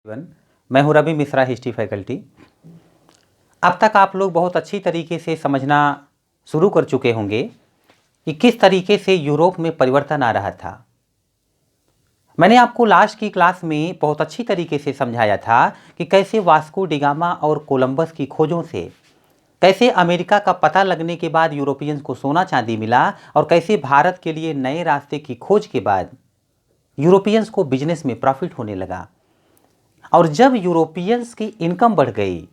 मैं हूं Ravi Mishra, history faculty. अब तक आप लोग बहुत अच्छी तरीके से समझना शुरू कर चुके होंगे कि किस तरीके से यूरोप में परिवर्तन आ रहा था। मैंने आपको लास्ट की क्लास में बहुत अच्छी तरीके से समझाया था कि कैसे वास्को डी गामा और कोलंबस की खोजों से कैसे अमेरिका का पता लगने के बाद यूरोपियंस को सोना चांदी मिला और कैसे भारत के लिए नए रास्ते की खोज के बाद यूरोपियंस को बिजनेस में प्रॉफिट होने लगा। और जब यूरोपियंस की इनकम बढ़ गई,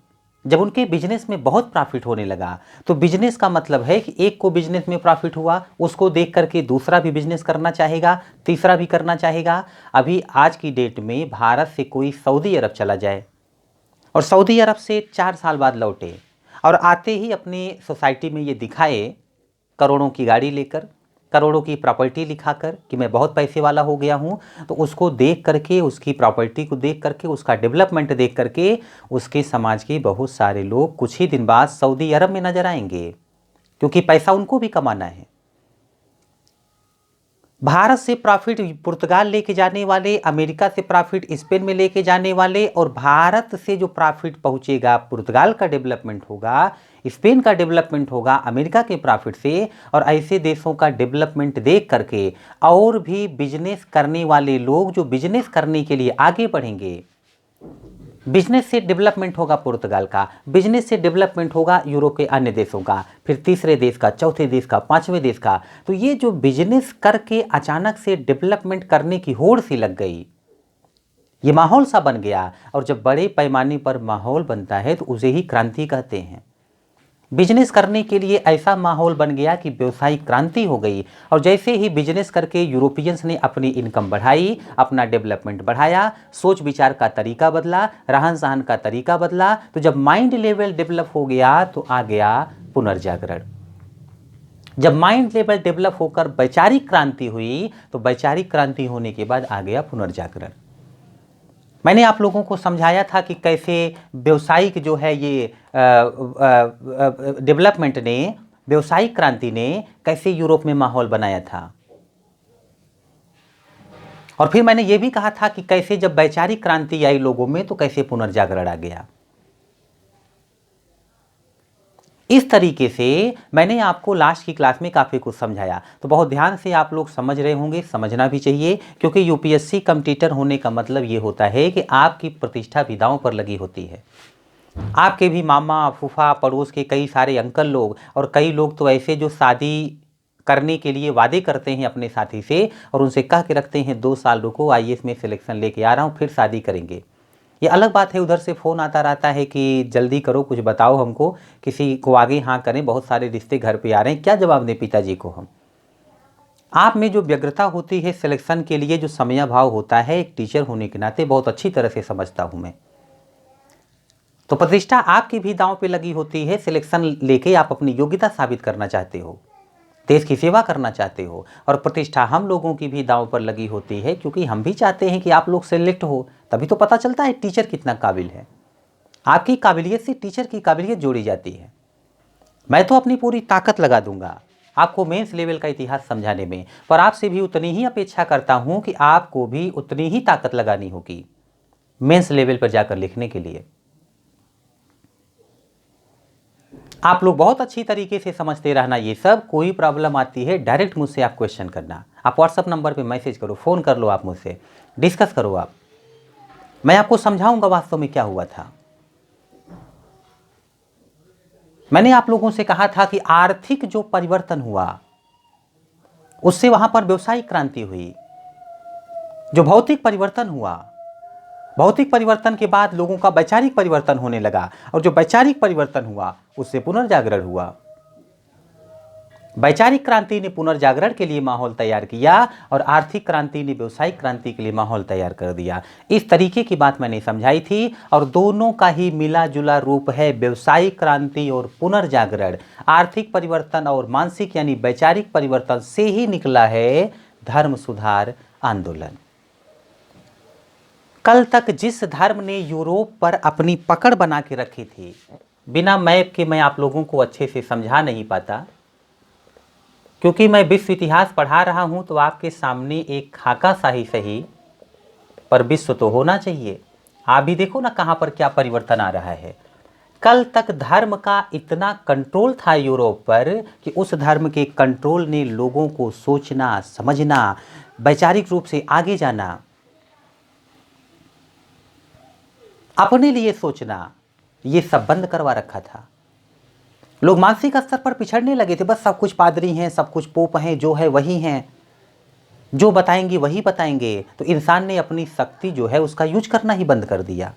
जब उनके बिजनेस में बहुत प्रॉफिट होने लगा, तो बिजनेस का मतलब है कि एक को बिजनेस में प्रॉफिट हुआ, उसको देख करके दूसरा भी बिजनेस करना चाहेगा, तीसरा भी करना चाहेगा। अभी आज की डेट में भारत से कोई सऊदी अरब चला जाए और सऊदी अरब से 4 साल बाद लौटे और आते ही अपनी सोसाइटी में ये दिखाए करोड़ों की गाड़ी लेकर, करोड़ों की प्रॉपर्टी लिखाकर कि मैं बहुत पैसे वाला हो गया हूँ, तो उसको देख करके, उसकी प्रॉपर्टी को देख करके, उसका डेवलपमेंट देख करके उसके समाज के बहुत सारे लोग कुछ ही दिन बाद सऊदी अरब में नजर आएंगे, क्योंकि पैसा उनको भी कमाना है। भारत से प्रॉफिट पुर्तगाल लेके जाने वाले, अमेरिका से प्रॉफिट स्पेन में लेके जाने वाले, और भारत से जो प्रॉफिट पहुंचेगा, पुर्तगाल का डेवलपमेंट होगा, स्पेन का डेवलपमेंट होगा अमेरिका के प्रॉफिट से, और ऐसे देशों का डेवलपमेंट देख करके और भी बिजनेस करने वाले लोग जो बिजनेस करने के लिए आगे बढ़ेंगे। बिजनेस से डेवलपमेंट होगा पुर्तगाल का, बिजनेस से डेवलपमेंट होगा यूरोप के अन्य देशों का, फिर तीसरे देश का, चौथे देश का, पांचवें देश का। तो ये जो बिजनेस करके अचानक से डेवलपमेंट करने की होड़ सी लग गई, ये माहौल सा बन गया। और जब बड़े पैमाने पर माहौल बनता है तो उसे ही क्रांति कहते हैं। बिजनेस करने के लिए ऐसा माहौल बन गया कि व्यवसायिक क्रांति हो गई। और जैसे ही बिजनेस करके यूरोपियंस ने अपनी इनकम बढ़ाई, अपना डेवलपमेंट बढ़ाया, सोच विचार का तरीका बदला, रहन सहन का तरीका बदला, तो जब माइंड लेवल डेवलप हो गया तो आ गया पुनर्जागरण। जब माइंड लेवल डेवलप होकर वैचारिक क्रांति हुई, तो वैचारिक क्रांति होने के बाद आ गया पुनर्जागरण। मैंने आप लोगों को समझाया था कि कैसे व्यवसायिक जो है ये डेवलपमेंट ने, व्यवसायिक क्रांति ने कैसे यूरोप में माहौल बनाया था। और फिर मैंने ये भी कहा था कि कैसे जब वैचारिक क्रांति आई लोगों में तो कैसे पुनर्जागरण आ गया। इस तरीके से मैंने आपको लास्ट की क्लास में काफ़ी कुछ समझाया। तो बहुत ध्यान से आप लोग समझ रहे होंगे, समझना भी चाहिए, क्योंकि यूपीएससी कॉम्पिटिटर होने का मतलब ये होता है कि आपकी प्रतिष्ठा भी दांव पर लगी होती है। आपके भी मामा, फूफा, पड़ोस के कई सारे अंकल लोग, और कई लोग तो ऐसे जो शादी करने के लिए वादे करते हैं अपने साथी से और उनसे कह के रखते हैं 2 साल रुको, आईएएस में सिलेक्शन लेके आ रहा हूँ, फिर शादी करेंगे। ये अलग बात है, उधर से फ़ोन आता रहता है कि जल्दी करो, कुछ बताओ हमको, किसी को आगे हाँ करें, बहुत सारे रिश्ते घर पे आ रहे हैं, क्या जवाब दें पिताजी को हम। आप में जो व्यग्रता होती है सिलेक्शन के लिए, जो समय भाव होता है, एक टीचर होने के नाते बहुत अच्छी तरह से समझता हूँ मैं। तो प्रतिष्ठा आपकी भी दांव पे लगी होती है। सिलेक्शन लेके आप अपनी योग्यता साबित करना चाहते हो, देश की सेवा करना चाहते हो, और प्रतिष्ठा हम लोगों की भी दांव पर लगी होती है, क्योंकि हम भी चाहते हैं कि आप लोग सेलेक्ट हो। तभी तो पता चलता है टीचर कितना काबिल है। आपकी काबिलियत से टीचर की काबिलियत जोड़ी जाती है। मैं तो अपनी पूरी ताकत लगा दूंगा आपको मेंस लेवल का इतिहास समझाने में, पर आपसे भी उतनी ही अपेक्षा करता हूं कि आपको भी उतनी ही ताकत लगानी होगी मेंस लेवल पर जाकर लिखने के लिए। आप लोग बहुत अच्छी तरीके से समझते रहना ये सब। कोई प्रॉब्लम आती है डायरेक्ट मुझसे आप क्वेश्चन करना। आप व्हाट्सएप नंबर पे मैसेज करो, फ़ोन कर लो, आप मुझसे डिस्कस करो। आप, मैं आपको समझाऊंगा वास्तव में क्या हुआ था। मैंने आप लोगों से कहा था कि आर्थिक जो परिवर्तन हुआ उससे वहां पर व्यवसायिक क्रांति हुई। जो भौतिक परिवर्तन हुआ, भौतिक परिवर्तन के बाद लोगों का वैचारिक परिवर्तन होने लगा, और जो वैचारिक परिवर्तन हुआ उससे पुनर्जागरण हुआ। वैचारिक क्रांति ने पुनर्जागरण के लिए माहौल तैयार किया और आर्थिक क्रांति ने व्यवसायिक क्रांति के लिए माहौल तैयार कर दिया। इस तरीके की बात मैंने समझाई थी, और दोनों का ही मिला जुला रूप है व्यवसायिक क्रांति और पुनर्जागरण। आर्थिक परिवर्तन और मानसिक यानी वैचारिक परिवर्तन से ही निकला है धर्म सुधार आंदोलन। कल तक जिस धर्म ने यूरोप पर अपनी पकड़ बना के रखी थी, बिना मैप के मैं आप लोगों को अच्छे से समझा नहीं पाता, क्योंकि मैं विश्व इतिहास पढ़ा रहा हूं तो आपके सामने एक खाका सा ही सही पर विश्व तो होना चाहिए। आप भी देखो ना कहाँ पर क्या परिवर्तन आ रहा है। कल तक धर्म का इतना कंट्रोल था यूरोप पर कि उस धर्म के कंट्रोल ने लोगों को सोचना, समझना, वैचारिक रूप से आगे जाना, अपने लिए सोचना, ये सब बंद करवा रखा था। लोग मानसिक स्तर पर पिछड़ने लगे थे। बस सब कुछ पादरी हैं, सब कुछ पोप हैं, जो है वही हैं, जो बताएंगे वही बताएंगे। तो इंसान ने अपनी शक्ति जो है उसका यूज करना ही बंद कर दिया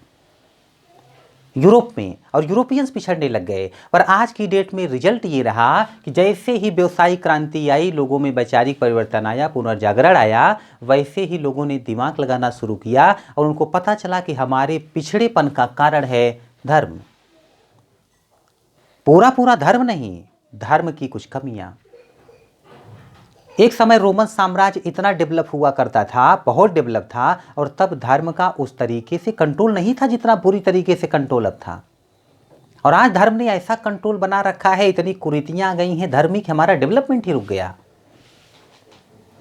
यूरोप में, और यूरोपियंस पिछड़ने लग गए। पर आज की डेट में रिजल्ट ये रहा कि जैसे ही व्यवसायिक क्रांति आई, लोगों में वैचारिक परिवर्तन आया, पुनर्जागरण आया, वैसे ही लोगों ने दिमाग लगाना शुरू किया और उनको पता चला कि हमारे पिछड़ेपन का कारण है धर्म। पूरा पूरा धर्म नहीं, धर्म की कुछ कमियां। एक समय रोमन साम्राज्य इतना डेवलप हुआ करता था, बहुत डेवलप था, और तब धर्म का उस तरीके से कंट्रोल नहीं था जितना बुरी तरीके से कंट्रोल अब था। और आज धर्म ने ऐसा कंट्रोल बना रखा है, इतनी कुरीतियां आ गई हैं धार्मिक, हमारा डेवलपमेंट ही रुक गया।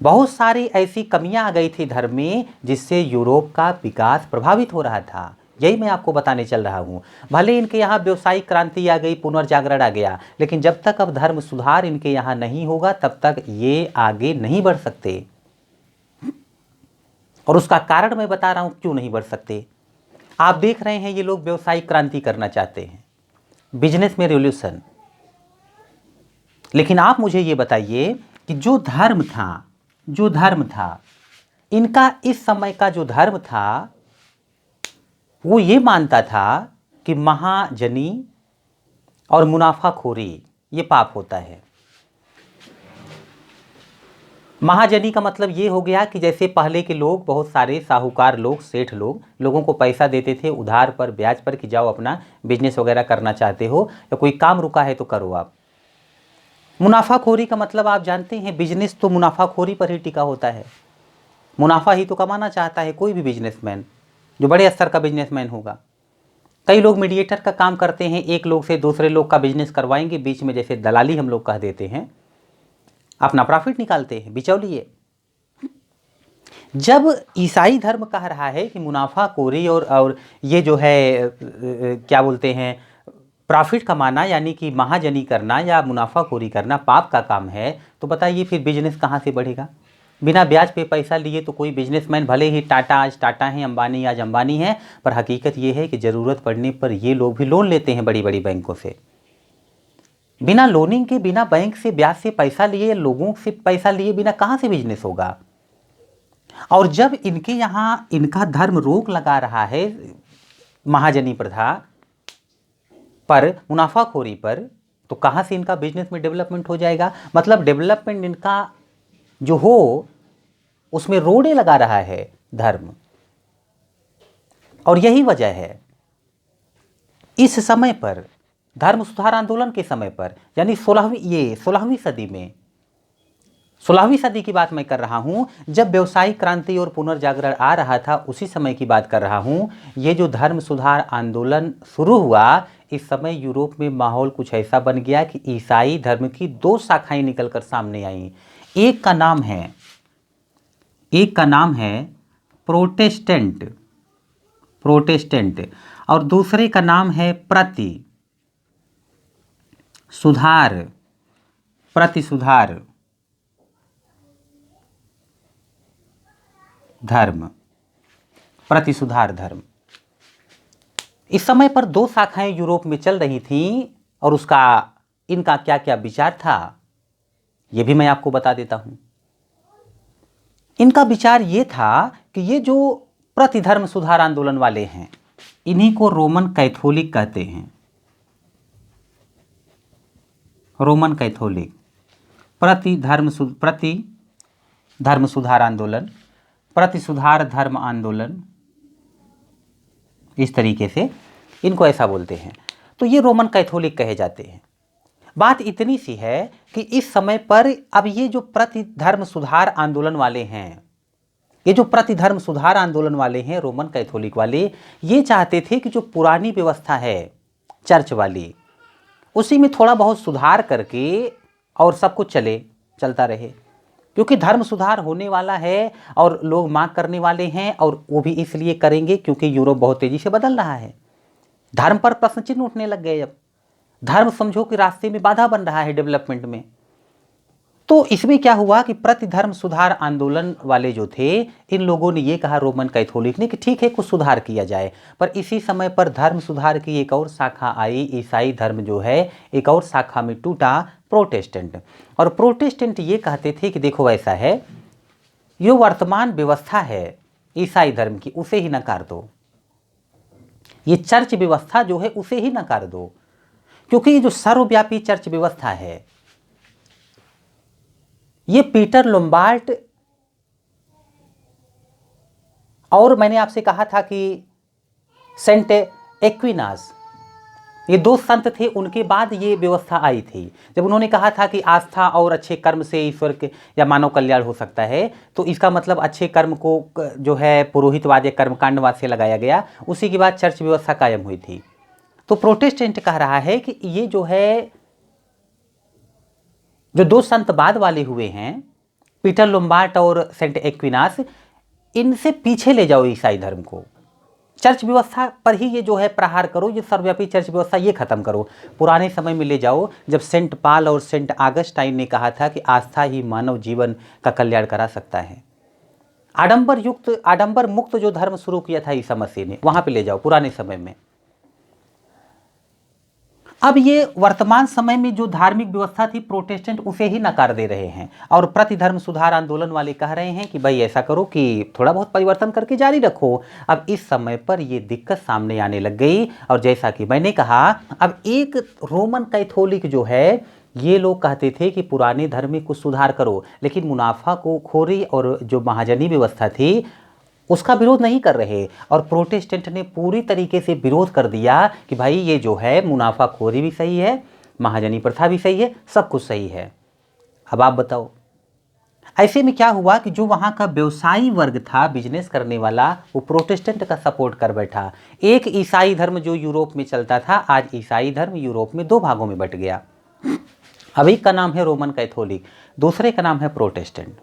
बहुत सारी ऐसी कमियां आ गई थी धर्म में जिससे यूरोप का विकास प्रभावित हो रहा था। यही मैं आपको बताने चल रहा हूं। भले इनके यहाँ व्यवसायिक क्रांति आ गई, पुनर्जागरण आ गया, लेकिन जब तक अब धर्म सुधार इनके यहाँ नहीं होगा तब तक ये आगे नहीं बढ़ सकते। और उसका कारण मैं बता रहा हूं क्यों नहीं बढ़ सकते। आप देख रहे हैं ये लोग व्यवसायिक क्रांति करना चाहते हैं, बिजनेस में रिवॉल्यूशन। लेकिन आप मुझे ये बताइए कि जो धर्म था इनका, इस समय का जो धर्म था वो ये मानता था कि महाजनी और मुनाफाखोरी ये पाप होता है। महाजनी का मतलब ये हो गया कि जैसे पहले के लोग, बहुत सारे साहूकार लोग, सेठ लोग, लोगों को पैसा देते थे उधार पर, ब्याज पर, कि जाओ अपना बिजनेस वगैरह करना चाहते हो या कोई काम रुका है तो करो आप। मुनाफाखोरी का मतलब आप जानते हैं, बिजनेस तो मुनाफाखोरी पर ही टिका होता है। मुनाफा ही तो कमाना चाहता है कोई भी बिजनेसमैन, जो बड़े स्तर का बिजनेसमैन होगा। कई लोग मीडिएटर का काम करते हैं, एक लोग से दूसरे लोग का बिजनेस करवाएंगे, बीच में जैसे दलाली हम लोग कह देते हैं, अपना प्रॉफिट निकालते हैं, बिचौलिए। जब ईसाई धर्म कह रहा है कि मुनाफाखोरी और ये जो है क्या बोलते हैं, प्रॉफिट कमाना यानी कि महाजनी करना या मुनाफाखोरी करना पाप का काम है, तो बताइए फिर बिजनेस कहाँ से बढ़ेगा। बिना ब्याज पे पैसा लिए तो कोई बिजनेसमैन, भले ही टाटा आज टाटा है, अंबानी आज अंबानी है, पर हकीकत ये है कि ज़रूरत पड़ने पर ये लोग भी लोन लेते हैं बड़ी बड़ी बैंकों से। बिना लोनिंग के, बिना बैंक से ब्याज से पैसा लिए, लोगों से पैसा लिए बिना कहाँ से बिजनेस होगा। और जब इनके यहाँ इनका धर्म रोक लगा रहा है महाजनी प्रथा पर, मुनाफाखोरी पर, तो कहाँ से इनका बिजनेस में डेवलपमेंट हो जाएगा। मतलब डेवलपमेंट इनका जो हो उसमें रोड़े लगा रहा है धर्म। और यही वजह है इस समय पर, धर्म सुधार आंदोलन के समय पर, यानी 16वीं सदी में, 16वीं सदी की बात मैं कर रहा हूं, जब व्यवसायिक क्रांति और पुनर्जागरण आ रहा था, उसी समय की बात कर रहा हूं। ये जो धर्म सुधार आंदोलन शुरू हुआ, इस समय यूरोप में माहौल कुछ ऐसा बन गया कि ईसाई धर्म की दो शाखाएं निकलकर सामने आईं। एक का नाम है प्रोटेस्टेंट और दूसरे का नाम है प्रतिसुधार धर्म। इस समय पर दो शाखाएं यूरोप में चल रही थीं, और इनका क्या क्या विचार था यह भी मैं आपको बता देता हूं। इनका विचार ये था कि ये जो प्रतिधर्म सुधार आंदोलन वाले हैं, इन्हीं को रोमन कैथोलिक कहते हैं। रोमन कैथोलिक प्रतिधर्म सुधार आंदोलन, प्रतिसुधार धर्म आंदोलन, इस तरीके से इनको ऐसा बोलते हैं। तो ये रोमन कैथोलिक कहे जाते हैं। बात इतनी सी है कि इस समय पर अब ये जो प्रतिधर्म सुधार आंदोलन वाले हैं, रोमन कैथोलिक वाले, ये चाहते थे कि जो पुरानी व्यवस्था है चर्च वाली, उसी में थोड़ा बहुत सुधार करके और सब कुछ चलता रहे। क्योंकि धर्म सुधार होने वाला है और लोग मांग करने वाले हैं, और वो भी इसलिए करेंगे क्योंकि यूरोप बहुत तेजी से बदल रहा है। धर्म पर प्रश्न चिन्ह उठने लग गए। अब धर्म समझो कि रास्ते में बाधा बन रहा है डेवलपमेंट में। तो इसमें क्या हुआ कि प्रति धर्म सुधार आंदोलन वाले जो थे, इन लोगों ने ये कहा, रोमन कैथोलिक ने, कि ठीक है कुछ सुधार किया जाए। पर इसी समय पर धर्म सुधार की एक और शाखा आई, ईसाई धर्म जो है एक और शाखा में टूटा, प्रोटेस्टेंट। और प्रोटेस्टेंट ये कहते थे कि देखो ऐसा है, जो वर्तमान व्यवस्था है ईसाई धर्म की उसे ही नकार दो, ये चर्च व्यवस्था जो है उसे ही नकार दो, क्योंकि ये जो सर्वव्यापी चर्च व्यवस्था है ये पीटर लोम्बार्ड, और मैंने आपसे कहा था कि सेंट एक्विनास, ये दो संत थे, उनके बाद ये व्यवस्था आई थी। जब उन्होंने कहा था कि आस्था और अच्छे कर्म से ईश्वर के या मानव कल्याण हो सकता है, तो इसका मतलब अच्छे कर्म को जो है पुरोहितवाद या कर्मकांडवाद से लगाया गया। उसी के बाद चर्च व्यवस्था कायम हुई थी। तो प्रोटेस्टेंट कह रहा है कि ये जो है, जो दो संत बाद वाले हुए हैं, पीटर लोम्बार्ड और सेंट एक्विनास, इनसे पीछे ले जाओ ईसाई धर्म को, चर्च व्यवस्था पर ही ये जो है प्रहार करो, ये सर्वव्यापी चर्च व्यवस्था ये खत्म करो, पुराने समय में ले जाओ जब सेंट पाल और सेंट ऑगस्टाइन ने कहा था कि आस्था ही मानव जीवन का कल्याण करा सकता है। आडंबर मुक्त जो धर्म शुरू किया था ईसा मसीह ने, वहां पे ले जाओ पुराने समय में। अब ये वर्तमान समय में जो धार्मिक व्यवस्था थी प्रोटेस्टेंट उसे ही नकार दे रहे हैं, और प्रति धर्म सुधार आंदोलन वाले कह रहे हैं कि भाई ऐसा करो कि थोड़ा बहुत परिवर्तन करके जारी रखो। अब इस समय पर ये दिक्कत सामने आने लग गई, और जैसा कि मैंने कहा, अब एक रोमन कैथोलिक जो है, ये लोग कहते थे कि पुराने धर्म में कुछ सुधार करो, लेकिन मुनाफा को खोरी और जो महाजनी व्यवस्था थी उसका विरोध नहीं कर रहे। और प्रोटेस्टेंट ने पूरी तरीके से विरोध कर दिया कि भाई ये जो है मुनाफाखोरी भी सही है, महाजनी प्रथा भी सही है, सब कुछ सही है। अब आप बताओ, ऐसे में क्या हुआ कि जो वहाँ का व्यवसायी वर्ग था, बिजनेस करने वाला, वो प्रोटेस्टेंट का सपोर्ट कर बैठा। एक ईसाई धर्म जो यूरोप में चलता था, आज ईसाई धर्म यूरोप में दो भागों में बट गया। अब एक का नाम है रोमन कैथोलिक, दूसरे का नाम है प्रोटेस्टेंट।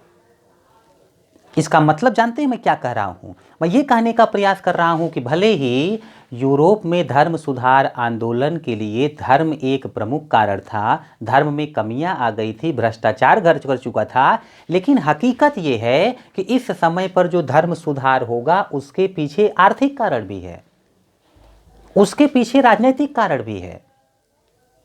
इसका मतलब जानते हैं मैं क्या कह रहा हूं? मैं ये कहने का प्रयास कर रहा हूं कि भले ही यूरोप में धर्म सुधार आंदोलन के लिए धर्म एक प्रमुख कारण था, धर्म में कमियां आ गई थी, भ्रष्टाचार घर कर चुका था, लेकिन हकीकत ये है कि इस समय पर जो धर्म सुधार होगा उसके पीछे आर्थिक कारण भी है, उसके पीछे राजनीतिक कारण भी है।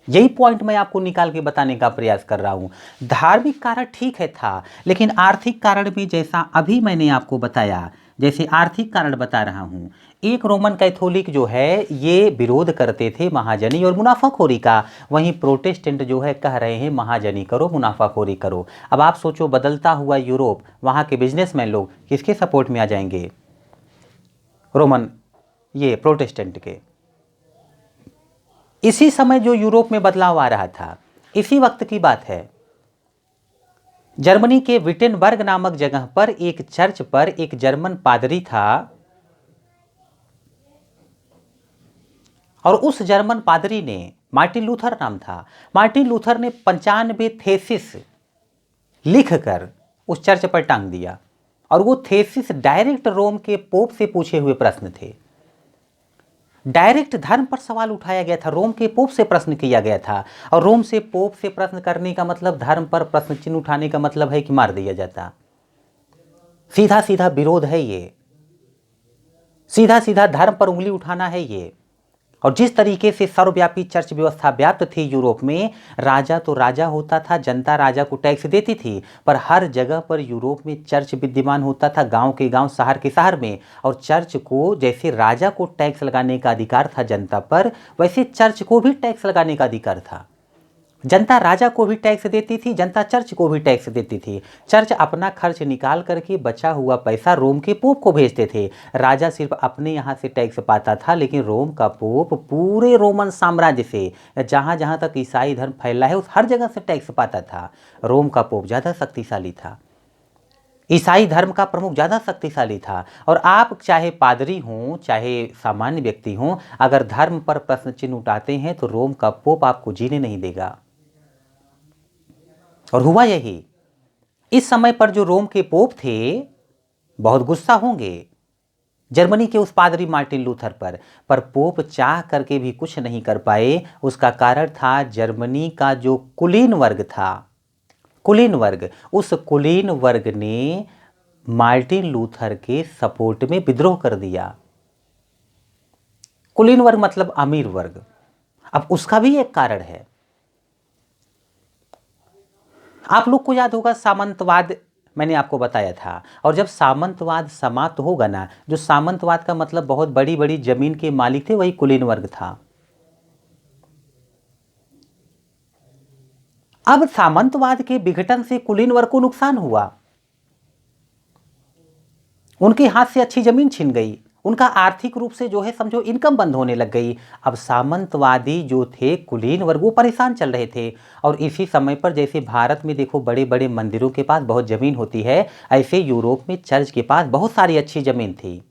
यही पॉइंट मैं आपको निकाल के बताने का प्रयास कर रहा हूं। धार्मिक कारण ठीक है था, लेकिन आर्थिक कारण भी, जैसा अभी मैंने आपको बताया, जैसे आर्थिक कारण बता रहा हूं। एक रोमन कैथोलिक जो है ये विरोध करते थे महाजनी और मुनाफाखोरी का, वहीं प्रोटेस्टेंट जो है कह रहे हैं महाजनी करो, मुनाफाखोरी करो। अब आप सोचो, बदलता हुआ यूरोप, वहां के बिजनेसमैन लोग किसके सपोर्ट में आ जाएंगे? रोमन, ये प्रोटेस्टेंट के। इसी समय जो यूरोप में बदलाव आ रहा था, इसी वक्त की बात है, जर्मनी के विटेनबर्ग नामक जगह पर एक चर्च पर एक जर्मन पादरी था, और उस जर्मन पादरी ने, मार्टिन लूथर नाम था, मार्टिन लूथर ने 95 थेसिस लिखकर उस चर्च पर टांग दिया। और वो थेसिस डायरेक्ट रोम के पोप से पूछे हुए प्रश्न थे, डायरेक्ट धर्म पर सवाल उठाया गया था, रोम के पोप से प्रश्न किया गया था। और रोम से पोप से प्रश्न करने का मतलब, धर्म पर प्रश्न चिन्ह उठाने का मतलब है कि मार दिया जाता। सीधा सीधा विरोध है ये, सीधा सीधा धर्म पर उंगली उठाना है ये। और जिस तरीके से सर्वव्यापी चर्च व्यवस्था व्याप्त थी यूरोप में, राजा तो राजा होता था, जनता राजा को टैक्स देती थी, पर हर जगह पर यूरोप में चर्च विद्यमान होता था, गांव के गांव, शहर के शहर में। और चर्च को, जैसे राजा को टैक्स लगाने का अधिकार था जनता पर, वैसे चर्च को भी टैक्स लगाने का अधिकार था। जनता राजा को भी टैक्स देती थी, जनता चर्च को भी टैक्स देती थी। चर्च अपना खर्च निकाल करके बचा हुआ पैसा रोम के पोप को भेजते थे। राजा सिर्फ अपने यहाँ से टैक्स पाता था, लेकिन रोम का पोप पूरे रोमन साम्राज्य से, जहाँ जहाँ तक ईसाई धर्म फैला है, उस हर जगह से टैक्स पाता था। रोम का पोप ज़्यादा शक्तिशाली था, ईसाई धर्म का प्रमुख ज़्यादा शक्तिशाली था। और आप चाहे पादरी हों, चाहे सामान्य व्यक्ति हों, अगर धर्म पर प्रश्न चिन्ह उठाते हैं तो रोम का पोप आपको जीने नहीं देगा। और हुआ यही, इस समय पर जो रोम के पोप थे बहुत गुस्सा होंगे जर्मनी के उस पादरी मार्टिन लूथर पर पोप चाह करके भी कुछ नहीं कर पाए। उसका कारण था जर्मनी का जो कुलीन वर्ग था, कुलीन वर्ग, उस कुलीन वर्ग ने मार्टिन लूथर के सपोर्ट में विद्रोह कर दिया। कुलीन वर्ग मतलब अमीर वर्ग। अब उसका भी एक कारण है। आप लोग को याद होगा सामंतवाद मैंने आपको बताया था, और जब सामंतवाद समाप्त होगा ना, जो सामंतवाद का मतलब बहुत बड़ी बड़ी जमीन के मालिक थे वही कुलीन वर्ग था। अब सामंतवाद के विघटन से कुलीन वर्ग को नुकसान हुआ, उनके हाथ से अच्छी जमीन छिन गई, उनका आर्थिक रूप से जो है समझो इनकम बंद होने लग गई। अब सामंतवादी जो थे कुलीन वर्ग वो परेशान चल रहे थे। और इसी समय पर जैसे भारत में देखो बड़े बड़े मंदिरों के पास बहुत ज़मीन होती है, ऐसे यूरोप में चर्च के पास बहुत सारी अच्छी ज़मीन थी।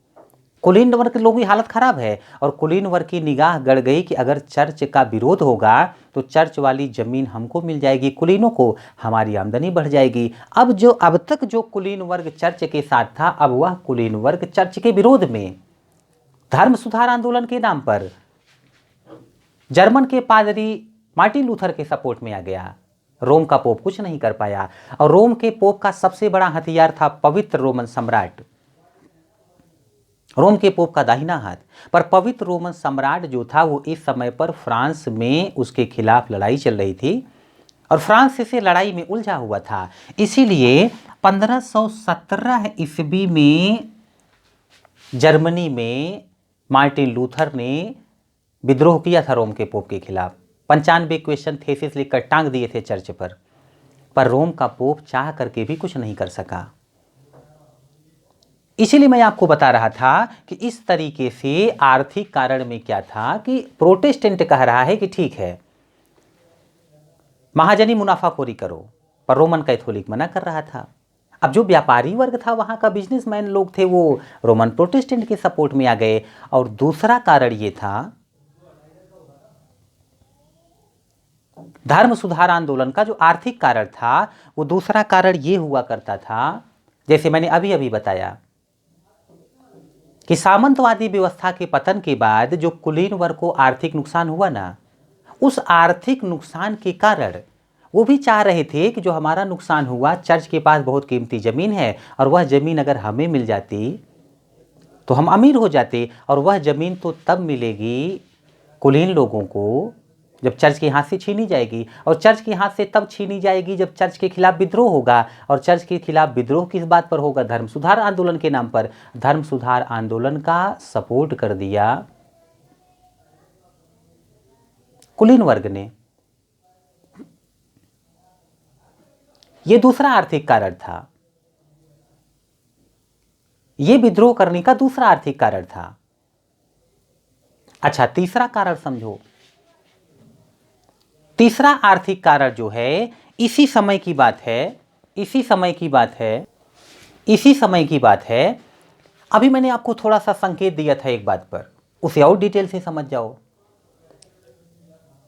कुलीन वर्ग के लोगों की हालत खराब है और कुलीन वर्ग की निगाह गड़ गई कि अगर चर्च का विरोध होगा तो चर्च वाली जमीन हमको मिल जाएगी, कुलीनों को, हमारी आमदनी बढ़ जाएगी। अब तक जो कुलीन वर्ग चर्च के साथ था, अब वह कुलीन वर्ग चर्च के विरोध में धर्म सुधार आंदोलन के नाम पर जर्मन के पादरी मार्टिन लूथर के सपोर्ट में आ गया। रोम का पोप कुछ नहीं कर पाया, और रोम के पोप का सबसे बड़ा हथियार था पवित्र रोमन सम्राट, रोम के पोप का दाहिना हाथ। पर पवित्र रोमन सम्राट जो था वो इस समय पर फ्रांस में उसके खिलाफ लड़ाई चल रही थी और फ्रांस से लड़ाई में उलझा हुआ था। इसीलिए 1517 ईस्वी में जर्मनी में मार्टिन लूथर ने विद्रोह किया था रोम के पोप के खिलाफ। 95 क्वेश्चन थेसिस लिखकर टांग दिए थे चर्च पर रोम का पोप चाह करके भी कुछ नहीं कर सका। इसीलिए मैं आपको बता रहा था कि इस तरीके से आर्थिक कारण में क्या था कि प्रोटेस्टेंट कह रहा है कि ठीक है महाजनी मुनाफाखोरी करो, पर रोमन कैथोलिक मना कर रहा था। अब जो व्यापारी वर्ग था, वहां का बिजनेसमैन लोग थे, वो रोमन प्रोटेस्टेंट के सपोर्ट में आ गए। और दूसरा कारण ये था धर्म सुधार आंदोलन का जो आर्थिक कारण था, वो दूसरा कारण ये हुआ करता था, जैसे मैंने अभी अभी बताया कि सामंतवादी व्यवस्था के पतन के बाद जो कुलीन वर्ग को आर्थिक नुकसान हुआ ना, उस आर्थिक नुकसान के कारण वो भी चाह रहे थे कि जो हमारा नुकसान हुआ, चर्च के पास बहुत कीमती ज़मीन है और वह ज़मीन अगर हमें मिल जाती तो हम अमीर हो जाते, और वह ज़मीन तो तब मिलेगी कुलीन लोगों को जब चर्च के हाथ से छीनी जाएगी, और चर्च के हाथ से तब छीनी जाएगी जब चर्च के खिलाफ विद्रोह होगा। और चर्च के खिलाफ विद्रोह किस बात पर होगा? धर्म सुधार आंदोलन के नाम पर। धर्म सुधार आंदोलन का सपोर्ट कर दिया कुलीन वर्ग ने। यह दूसरा आर्थिक कारण था, यह विद्रोह करने का दूसरा आर्थिक कारण था। अच्छा, तीसरा कारण समझो। तीसरा आर्थिक कारण जो है, इसी समय की बात है, इसी समय की बात है। अभी मैंने आपको थोड़ा सा संकेत दिया था एक बात पर, उसे और डिटेल से समझ जाओ।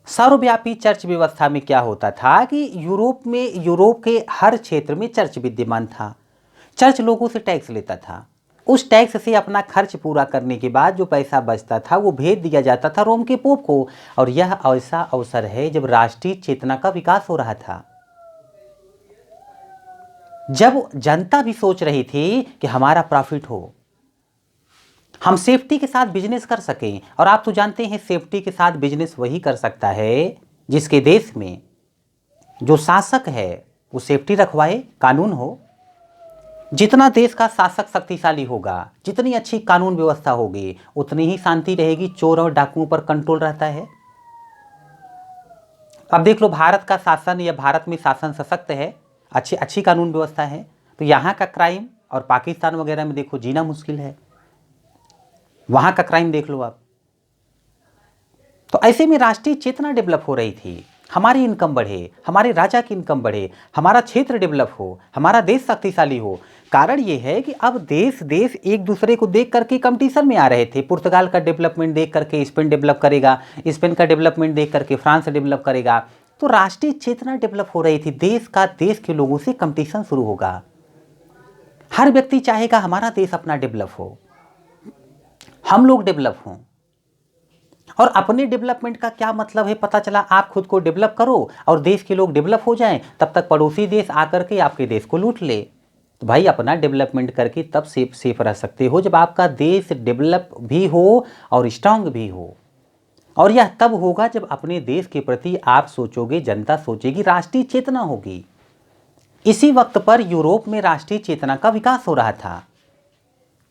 सर्वव्यापी चर्च व्यवस्था में क्या होता था कि यूरोप के हर क्षेत्र में चर्च विद्यमान था। चर्च लोगों से टैक्स लेता था, उस टैक्स से अपना खर्च पूरा करने के बाद जो पैसा बचता था वो भेज दिया जाता था रोम के पोप को। और यह ऐसा अवसर है जब राष्ट्रीय चेतना का विकास हो रहा था, जब जनता भी सोच रही थी कि हमारा प्रॉफिट हो, हम सेफ्टी के साथ बिजनेस कर सकें। और आप तो जानते हैं सेफ्टी के साथ बिजनेस वही कर सकता है जिसके देश में जो शासक है वो सेफ्टी रखवाए, कानून हो। जितना देश का शासक शक्तिशाली होगा, जितनी अच्छी कानून व्यवस्था होगी, उतनी ही शांति रहेगी, चोर और डाकुओं पर कंट्रोल रहता है। अब देख लो, भारत का शासन या भारत में शासन सशक्त है, अच्छी कानून व्यवस्था है, तो यहाँ का क्राइम और पाकिस्तान वगैरह में देखो जीना मुश्किल है। वहाँ का क्राइम देख लो आप। तो ऐसे में राष्ट्रीय चेतना डेवलप हो रही थी, हमारी इनकम बढ़े, हमारे राजा की इनकम बढ़े, हमारा क्षेत्र डेवलप हो, हमारा देश शक्तिशाली हो। कारण ये है कि अब देश एक दूसरे को देख करके कंपटीशन में आ रहे थे। पुर्तगाल का डेवलपमेंट देख करके स्पेन डेवलप करेगा, स्पेन का डेवलपमेंट देख करके फ्रांस डेवलप करेगा। तो राष्ट्रीय चेतना डेवलप हो रही थी। देश का देश के लोगों से कंपटीशन शुरू होगा। हर व्यक्ति चाहेगा हमारा देश अपना डेवलप हो, हम लोग डेवलप हों। और अपने डेवलपमेंट का क्या मतलब है, पता चला आप खुद को डेवलप करो और देश के लोग डेवलप हो जाएं, तब तक पड़ोसी देश आकर के आपके देश को लूट ले। तो भाई अपना डेवलपमेंट करके तब सेफ रह सकते हो जब आपका देश डेवलप भी हो और स्ट्रांग भी हो। और यह तब होगा जब अपने देश के प्रति आप सोचोगे, जनता सोचेगी, राष्ट्रीय चेतना होगी। इसी वक्त पर यूरोप में राष्ट्रीय चेतना का विकास हो रहा था।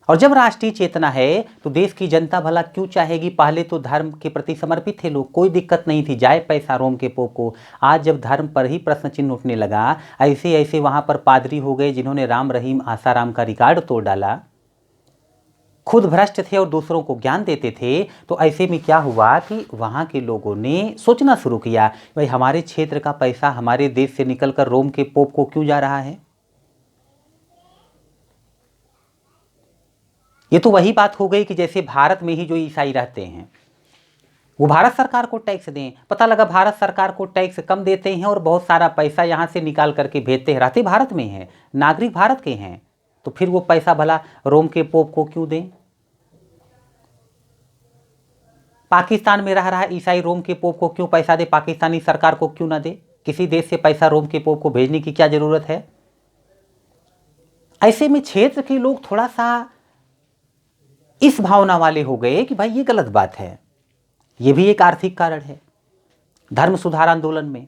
और जब राष्ट्रीय चेतना है तो देश की जनता भला क्यों चाहेगी। पहले तो धर्म के प्रति समर्पित थे लोग, कोई दिक्कत नहीं थी, जाए पैसा रोम के पोप को। आज जब धर्म पर ही प्रश्न चिन्ह उठने लगा, ऐसे ऐसे वहां पर पादरी हो गए जिन्होंने राम रहीम आसाराम का रिकॉर्ड तोड़ डाला, खुद भ्रष्ट थे और दूसरों को ज्ञान देते थे। तो ऐसे में क्या हुआ कि वहां के लोगों ने सोचना शुरू किया, भाई हमारे क्षेत्र का पैसा हमारे देश से निकलकर रोम के पोप को क्यों जा रहा है। ये तो वही बात हो गई कि जैसे भारत में ही जो ईसाई रहते हैं वो भारत सरकार को टैक्स दें। पता लगा भारत सरकार को टैक्स कम देते हैं और बहुत सारा पैसा यहाँ से निकाल करके भेजते हैं, रहते भारत में हैं, नागरिक भारत के हैं, तो फिर वो पैसा भला रोम के पोप को क्यों दें। पाकिस्तान में रह रहा है ईसाई रोम के पोप को क्यों पैसा दे, पाकिस्तानी सरकार को क्यों ना दे। किसी देश से पैसा रोम के पोप को भेजने की क्या जरूरत है। ऐसे में क्षेत्र के लोग थोड़ा सा इस भावना वाले हो गए कि भाई ये गलत बात है। ये भी एक आर्थिक कारण है। धर्म सुधार आंदोलन में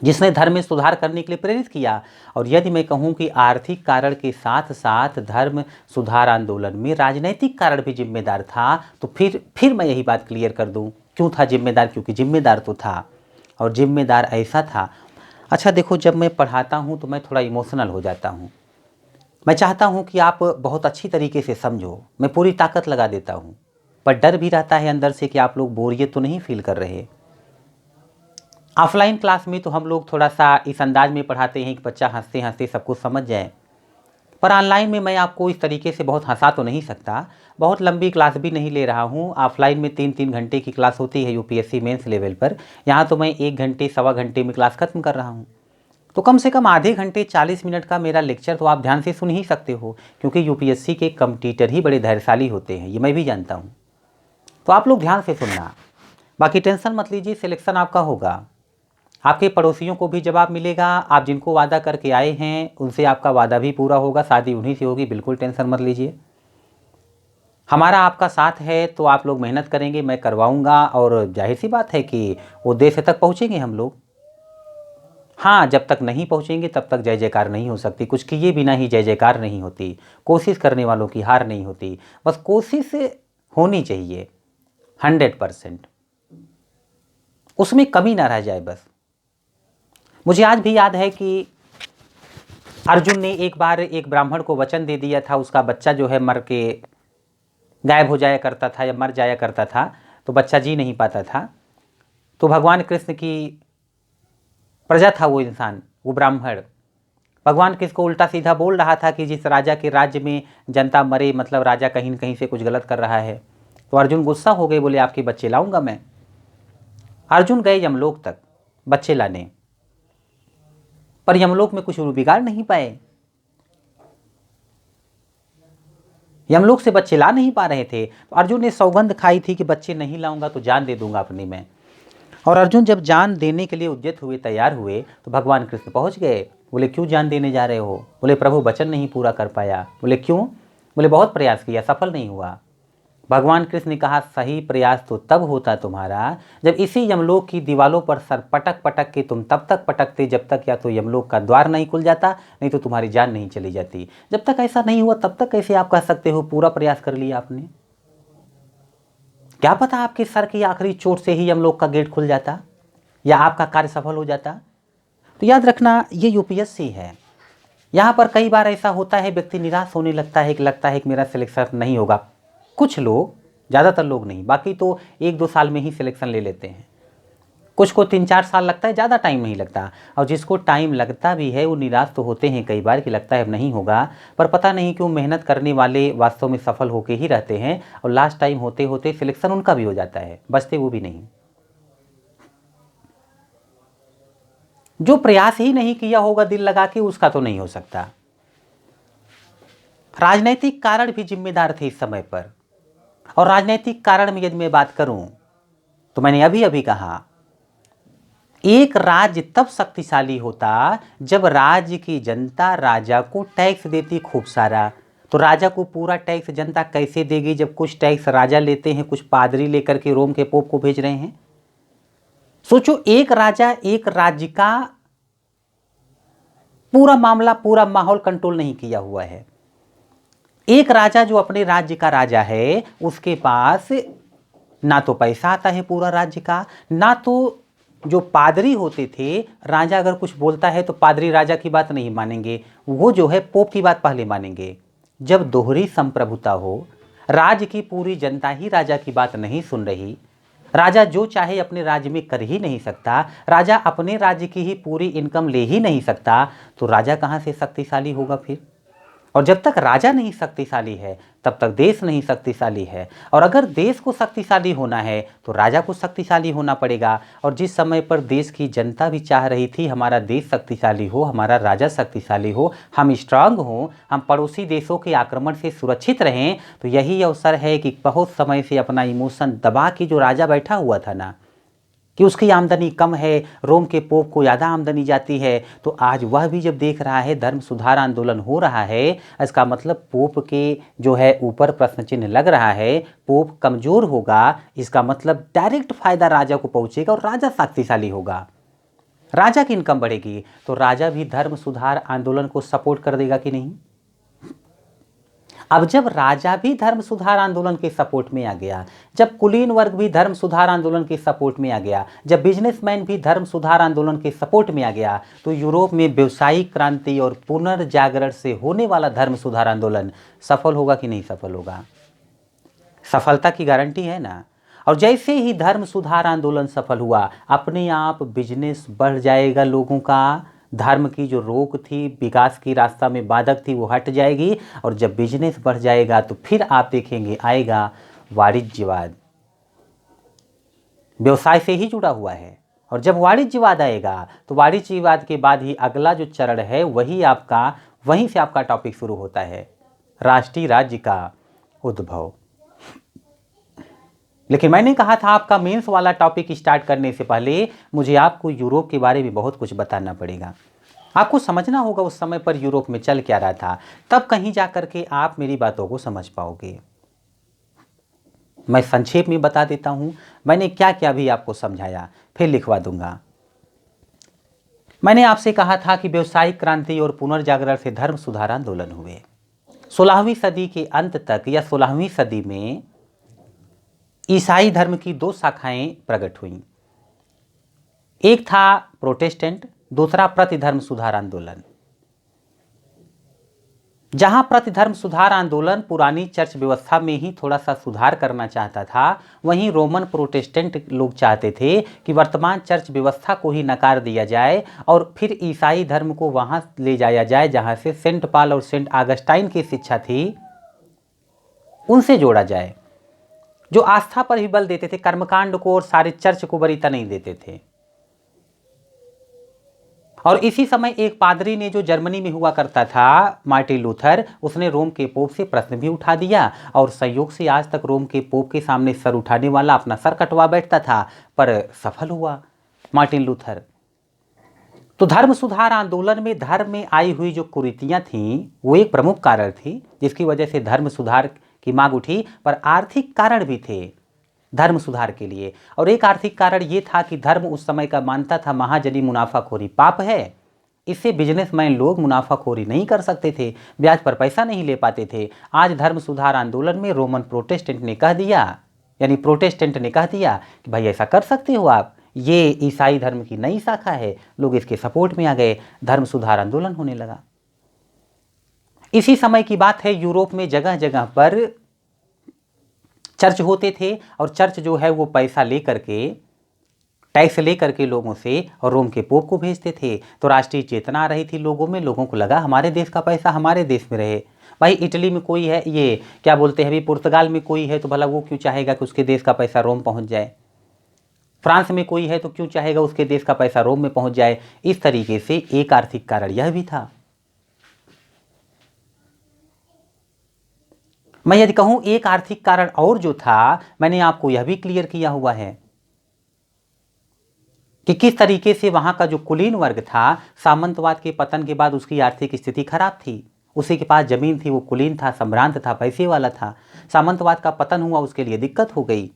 जिसने धर्म में सुधार करने के लिए प्रेरित किया। और यदि मैं कहूं कि आर्थिक कारण के साथ साथ धर्म सुधार आंदोलन में राजनीतिक कारण भी जिम्मेदार था, तो फिर मैं यही बात क्लियर कर दूं क्यों था जिम्मेदार। क्योंकि जिम्मेदार तो था, और जिम्मेदार ऐसा था। अच्छा देखो, जब मैं पढ़ाता हूं तो मैं थोड़ा इमोशनल हो जाता हूं। मैं चाहता हूं कि आप बहुत अच्छी तरीके से समझो, मैं पूरी ताकत लगा देता हूं, पर डर भी रहता है अंदर से कि आप लोग बोरियत तो नहीं फील कर रहे। ऑफलाइन क्लास में तो हम लोग थोड़ा सा इस अंदाज में पढ़ाते हैं कि बच्चा हंसते हंसते सब कुछ समझ जाए, पर ऑनलाइन में मैं आपको इस तरीके से बहुत हंसा तो नहीं सकता। बहुत लंबी क्लास भी नहीं ले रहा हूँ। ऑफलाइन में 3-3 घंटे की क्लास होती है यूपीएससी मेंस लेवल पर, यहाँ तो मैं 1 घंटे सवा घंटे में क्लास खत्म कर रहा हूँ। तो कम से कम आधे घंटे 40 मिनट का मेरा लेक्चर तो आप ध्यान से सुन ही सकते हो, क्योंकि यूपीएससी के कॉम्पिटिटर ही बड़े धैर्यशाली होते हैं, ये मैं भी जानता हूँ। तो आप लोग ध्यान से सुनना, बाकी टेंशन मत लीजिए, सिलेक्शन आपका होगा। आपके पड़ोसियों को भी जवाब मिलेगा, आप जिनको वादा करके आए हैं उनसे आपका वादा भी पूरा होगा, शादी उन्हीं से होगी, बिल्कुल टेंशन मत लीजिए। हमारा आपका साथ है तो आप लोग मेहनत करेंगे, मैं करवाऊंगा, और जाहिर सी बात है कि वो उद्देश्य तक पहुँचेंगे हम लोग। हाँ, जब तक नहीं पहुँचेंगे तब तक जय जयकार नहीं हो सकती। कुछ किए बिना ही जय जयकार नहीं होती। कोशिश करने वालों की हार नहीं होती। बस कोशिश होनी चाहिए 100%, उसमें कमी ना रह जाए बस। मुझे आज भी याद है कि अर्जुन ने एक बार एक ब्राह्मण को वचन दे दिया था, उसका बच्चा जो है मर के गायब हो जाया करता था या मर जाया करता था, तो बच्चा जी नहीं पाता था। तो भगवान कृष्ण की प्रजा था वो इंसान, वो ब्राह्मण। भगवान किसको उल्टा सीधा बोल रहा था कि जिस राजा के राज्य में जनता मरे, मतलब राजा कहीं न कहीं से कुछ गलत कर रहा है। तो अर्जुन गुस्सा हो गए, बोले आपके बच्चे लाऊंगा मैं। अर्जुन गए यमलोक तक बच्चे लाने, पर यमलोक में कुछ बिगाड़ नहीं पाए। यमलोक से बच्चे ला नहीं पा रहे थे। तो अर्जुन ने सौगंध खाई थी कि बच्चे नहीं लाऊंगा तो जान दे दूंगा अपनी मैं। और अर्जुन जब जान देने के लिए उद्यत हुए, तैयार हुए, तो भगवान कृष्ण पहुंच गए। बोले क्यों जान देने जा रहे हो। बोले प्रभु वचन नहीं पूरा कर पाया। बोले क्यों। बोले बहुत प्रयास किया, सफल नहीं हुआ। भगवान कृष्ण ने कहा सही प्रयास तो तब होता तुम्हारा जब इसी यमलोक की दीवालों पर सर पटक पटक के तुम तब तक पटकते जब तक या तो यमलोक का द्वार नहीं खुल जाता, नहीं तो तुम्हारी जान नहीं चली जाती। जब तक ऐसा नहीं हुआ तब तक कैसे आप कह सकते हो पूरा प्रयास कर लिया आपने। क्या पता आपके सर की आखिरी चोट से ही यमलोक का गेट खुल जाता या आपका कार्य सफल हो जाता। तो याद रखना, ये यूपीएससी है। यहाँ पर कई बार ऐसा होता है, व्यक्ति निराश होने लगता है कि मेरा सिलेक्शन नहीं होगा। कुछ लोग, ज़्यादातर लोग नहीं, बाकी तो 1-2 साल में ही सिलेक्शन ले लेते हैं। कुछ को 3-4 साल लगता है, ज़्यादा टाइम नहीं लगता। और जिसको टाइम लगता भी है वो निराश तो होते हैं कई बार कि लगता है अब नहीं होगा, पर पता नहीं क्यों मेहनत करने वाले वास्तव में सफल होके ही रहते हैं और लास्ट टाइम होते होते सिलेक्शन उनका भी हो जाता है, बचते वो भी नहीं। जो प्रयास ही नहीं किया होगा दिल लगा के, उसका तो नहीं हो सकता। राजनीतिक कारण भी जिम्मेदार थे इस समय पर। और राजनीतिक कारण में यदि मैं बात करूं तो मैंने अभी अभी कहा, एक राज्य तब शक्तिशाली होता जब राज्य की जनता राजा को टैक्स देती खूब सारा। तो राजा को पूरा टैक्स जनता कैसे देगी जब कुछ टैक्स राजा लेते हैं, कुछ पादरी लेकर के रोम के पोप को भेज रहे हैं। सोचो, एक राजा एक राज्य का पूरा मामला, पूरा माहौल कंट्रोल नहीं किया हुआ है। एक राजा जो अपने राज्य का राजा है, उसके पास ना तो पैसा आता है पूरा राज्य का, ना तो जो पादरी होते थे, राजा अगर कुछ बोलता है तो पादरी राजा की बात नहीं मानेंगे, वो जो है पोप की बात पहले मानेंगे। जब दोहरी संप्रभुता हो, राज्य की पूरी जनता ही राजा की बात नहीं सुन रही, राजा जो चाहे अपने राज्य में कर ही नहीं सकता, राजा अपने राज्य की ही पूरी इनकम ले ही नहीं सकता, तो राजा कहाँ से शक्तिशाली होगा फिर। और जब तक राजा नहीं शक्तिशाली है तब तक देश नहीं शक्तिशाली है। और अगर देश को शक्तिशाली होना है तो राजा को शक्तिशाली होना पड़ेगा। और जिस समय पर देश की जनता भी चाह रही थी हमारा देश शक्तिशाली हो, हमारा राजा शक्तिशाली हो, हम स्ट्रांग हों, हम पड़ोसी देशों के आक्रमण से सुरक्षित रहें, तो यही अवसर है कि बहुत समय से अपना इमोशन दबा के जो राजा बैठा हुआ था ना, कि उसकी आमदनी कम है, रोम के पोप को ज़्यादा आमदनी जाती है, तो आज वह भी जब देख रहा है धर्म सुधार आंदोलन हो रहा है, इसका मतलब पोप के जो है ऊपर प्रश्न चिन्ह लग रहा है, पोप कमज़ोर होगा, इसका मतलब डायरेक्ट फायदा राजा को पहुंचेगा और राजा शक्तिशाली होगा, राजा की इनकम बढ़ेगी, तो राजा भी धर्म सुधार आंदोलन को सपोर्ट कर देगा कि नहीं। अब जब राजा भी धर्म सुधार आंदोलन के सपोर्ट में आ गया, जब कुलीन वर्ग भी धर्म सुधार आंदोलन के सपोर्ट में आ गया, जब बिजनेसमैन भी धर्म सुधार आंदोलन के सपोर्ट में आ गया, तो यूरोप में व्यवसायिक क्रांति और पुनर्जागरण से होने वाला धर्म सुधार आंदोलन सफल होगा कि नहीं सफल होगा। सफलता की गारंटी है ना। और जैसे ही धर्म सुधार आंदोलन सफल हुआ, अपने आप बिजनेस बढ़ जाएगा लोगों का, धर्म की जो रोक थी, विकास की रास्ता में बाधक थी, वो हट जाएगी। और जब बिजनेस बढ़ जाएगा तो फिर आप देखेंगे आएगा वाणिज्यवाद, व्यवसाय से ही जुड़ा हुआ है। और जब वाणिज्यवाद आएगा तो वाणिज्यवाद के बाद ही अगला जो चरण है वही आपका, वहीं से आपका टॉपिक शुरू होता है, राष्ट्रीय राज्य का उद्भव। लेकिन मैंने कहा था आपका मेंस वाला टॉपिक स्टार्ट करने से पहले मुझे आपको यूरोप के बारे में बहुत कुछ बताना पड़ेगा। आपको समझना होगा उस समय पर यूरोप में चल क्या रहा था, तब कहीं जाकर के आप मेरी बातों को समझ पाओगे। मैं संक्षेप में बता देता हूं, मैंने क्या क्या भी आपको समझाया, फिर लिखवा दूंगा। मैंने आपसे कहा था कि व्यावसायिक क्रांति और पुनर्जागरण से धर्म सुधार आंदोलन हुए। 16वीं सदी के अंत तक या 16वीं सदी में ईसाई धर्म की दो शाखाएं प्रकट हुईं। एक था प्रोटेस्टेंट, दूसरा प्रतिधर्म सुधार आंदोलन। जहां प्रतिधर्म सुधार आंदोलन पुरानी चर्च व्यवस्था में ही थोड़ा सा सुधार करना चाहता था, वहीं रोमन प्रोटेस्टेंट लोग चाहते थे कि वर्तमान चर्च व्यवस्था को ही नकार दिया जाए और फिर ईसाई धर्म को वहां ले जाया जाए जहां से सेंट पॉल और सेंट ऑगस्टाइन की शिक्षा थी, उनसे जोड़ा जाए, जो आस्था पर ही बल देते थे, कर्मकांड को और सारे चर्च को वरीयता नहीं देते थे। और इसी समय एक पादरी ने, जो जर्मनी में हुआ करता था, मार्टिन लूथर, उसने रोम के पोप से प्रश्न भी उठा दिया और संयोग से आज तक रोम के पोप के सामने सर उठाने वाला अपना सर कटवा बैठता था, पर सफल हुआ मार्टिन लूथर। तो धर्म सुधार आंदोलन में धर्म में आई हुई जो कुरीतियां थीं वो एक प्रमुख कारण थी जिसकी वजह से धर्म सुधार की मांग उठी, पर आर्थिक कारण भी थे धर्म सुधार के लिए। और एक आर्थिक कारण ये था कि धर्म उस समय का मानता था महाजनी मुनाफाखोरी पाप है, इससे बिजनेसमैन लोग मुनाफाखोरी नहीं कर सकते थे, ब्याज पर पैसा नहीं ले पाते थे। आज धर्म सुधार आंदोलन में रोमन प्रोटेस्टेंट ने कह दिया, यानी प्रोटेस्टेंट ने कह दिया कि भाई ऐसा कर सकते हो आप, ये ईसाई धर्म की नई शाखा है, लोग इसके सपोर्ट में आ गए, धर्म सुधार आंदोलन होने लगा। इसी समय की बात है, यूरोप में जगह जगह पर चर्च होते थे और चर्च जो है वो पैसा लेकर के, टैक्स लेकर के लोगों से और रोम के पोप को भेजते थे। तो राष्ट्रीय चेतना आ रही थी लोगों में, लोगों को लगा हमारे देश का पैसा हमारे देश में रहे। भाई इटली में कोई है, ये क्या बोलते हैं अभी पुर्तगाल में कोई है, तो भला वो क्यों चाहेगा कि उसके देश का पैसा रोम पहुंच जाए। फ्रांस में कोई है तो क्यों चाहेगा उसके देश का पैसा रोम में पहुंच जाए। इस तरीके से एक आर्थिक कारण यह भी था। मैं यदि कहूं एक आर्थिक कारण और जो था, मैंने आपको यह भी क्लियर किया हुआ है कि किस तरीके से वहां का जो कुलीन वर्ग था, सामंतवाद के पतन के बाद उसकी आर्थिक स्थिति खराब थी। उसी के पास जमीन थी, वो कुलीन था, सम्भ्रांत था, पैसे वाला था। सामंतवाद का पतन हुआ, उसके लिए दिक्कत हो गई।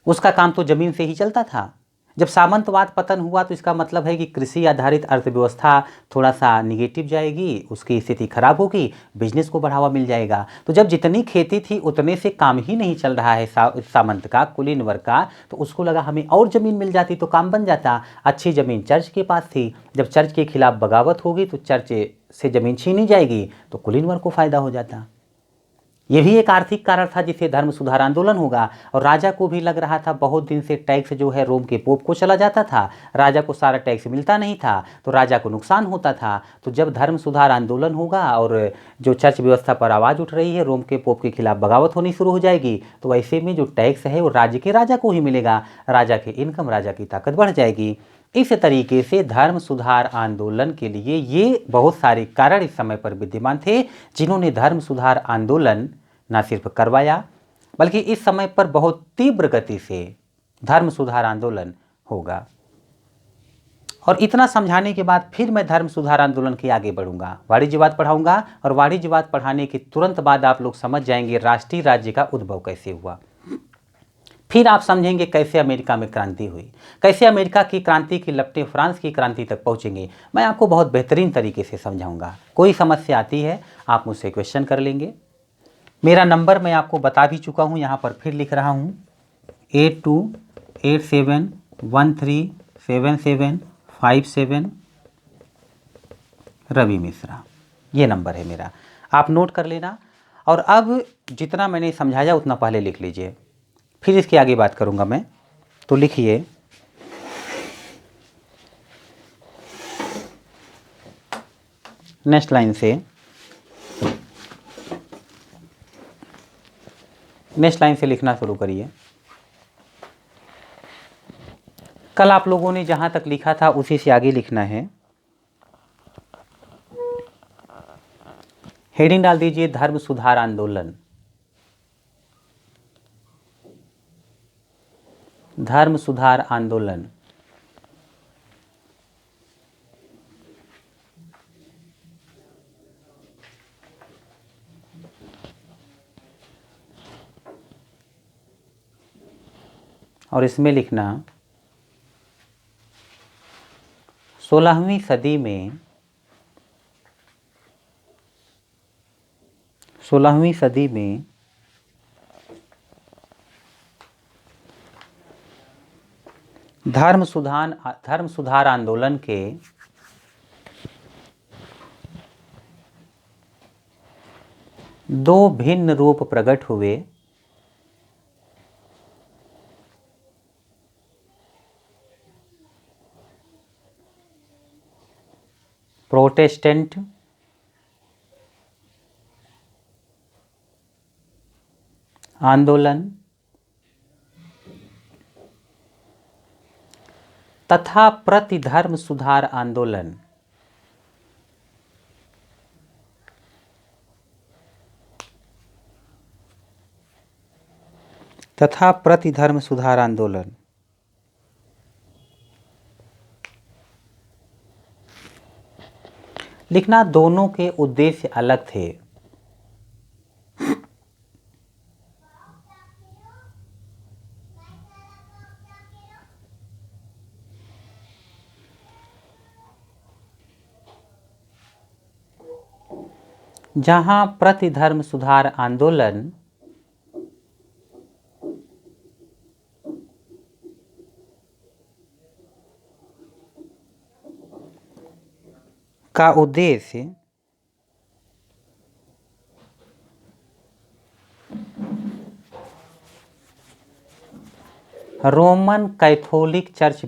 उसका काम तो जमीन से ही चलता था। जब सामंतवाद पतन हुआ तो इसका मतलब है कि कृषि आधारित अर्थव्यवस्था थोड़ा सा निगेटिव जाएगी, उसकी स्थिति खराब होगी, बिजनेस को बढ़ावा मिल जाएगा। तो जब जितनी खेती थी उतने से काम ही नहीं चल रहा है सामंत का, कुलीन वर्ग का, तो उसको लगा हमें और ज़मीन मिल जाती तो काम बन जाता। अच्छी ज़मीन चर्च के पास थी, जब चर्च के खिलाफ बगावत होगी तो चर्च से ज़मीन छीनी जाएगी तो कुलीन वर्ग को फायदा हो जाता। यह भी एक आर्थिक कारण था जिसे धर्म सुधार आंदोलन होगा। और राजा को भी लग रहा था बहुत दिन से टैक्स जो है रोम के पोप को चला जाता था, राजा को सारा टैक्स मिलता नहीं था, तो राजा को नुकसान होता था। तो जब धर्म सुधार आंदोलन होगा और जो चर्च व्यवस्था पर आवाज़ उठ रही है, रोम के पोप के खिलाफ बगावत होनी शुरू हो जाएगी, तो ऐसे में जो टैक्स है वो राज्य के राजा को ही मिलेगा, राजा की इनकम, राजा की ताकत बढ़ जाएगी। इस तरीके से धर्म सुधार आंदोलन के लिए ये बहुत सारे कारण इस समय पर विद्यमान थे, जिन्होंने धर्म सुधार आंदोलन न सिर्फ करवाया बल्कि इस समय पर बहुत तीव्र गति से धर्म सुधार आंदोलन होगा। और इतना समझाने के बाद फिर मैं धर्म सुधार आंदोलन के आगे बढ़ूंगा, वाणिज्यवाद पढ़ाऊंगा, और वाणिज्यवाद पढ़ाने के तुरंत बाद आप लोग समझ जाएंगे राष्ट्रीय राज्य का उद्भव कैसे हुआ। फिर आप समझेंगे कैसे अमेरिका में क्रांति हुई, कैसे अमेरिका की क्रांति की लपटें फ्रांस की क्रांति तक पहुंचेंगे। मैं आपको बहुत बेहतरीन तरीके से समझाऊंगा। कोई समस्या आती है आप मुझसे क्वेश्चन कर लेंगे। मेरा नंबर मैं आपको बता भी चुका हूं, यहाँ पर फिर लिख रहा हूं 8287137757 रवि मिश्रा, ये नंबर है मेरा, आप नोट कर लेना। और अब जितना मैंने समझाया उतना पहले लिख लीजिए, फिर इसके आगे बात करूंगा मैं। तो लिखिए, नेक्स्ट लाइन से लिखना शुरू करिए। कल आप लोगों ने जहां तक लिखा था उसी से आगे लिखना है। हेडिंग डाल दीजिए धर्म सुधार आंदोलन। धर्म सुधार आंदोलन। और इसमें लिखना 16वीं सदी में, 16वीं सदी में धर्म सुधार आंदोलन के दो भिन्न रूप प्रकट हुए। प्रोटेस्टेंट आंदोलन तथा प्रतिधर्म सुधार आंदोलन। तथा प्रतिधर्म सुधार आंदोलन। लिखना दोनों के उद्देश्य अलग थे। जहां प्रतिधर्म सुधार आंदोलन का उद्देश्य रोमन कैथोलिक चर्च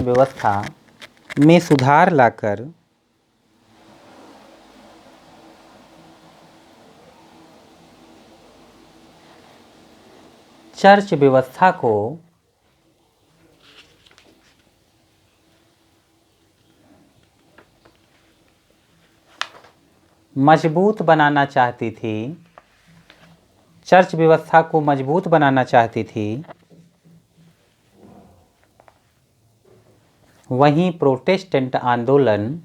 व्यवस्था में सुधार लाकर चर्च व्यवस्था को मजबूत बनाना चाहती थी, चर्च व्यवस्था को मजबूत बनाना चाहती थी, वहीं प्रोटेस्टेंट आंदोलन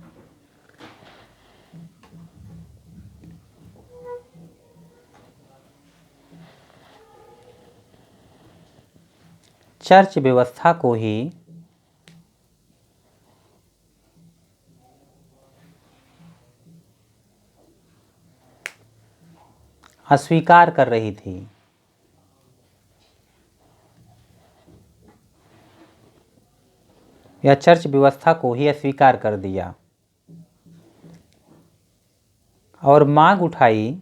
चर्च व्यवस्था को ही अस्वीकार कर रही थी। यह चर्च व्यवस्था को ही अस्वीकार कर दिया और मांग उठाई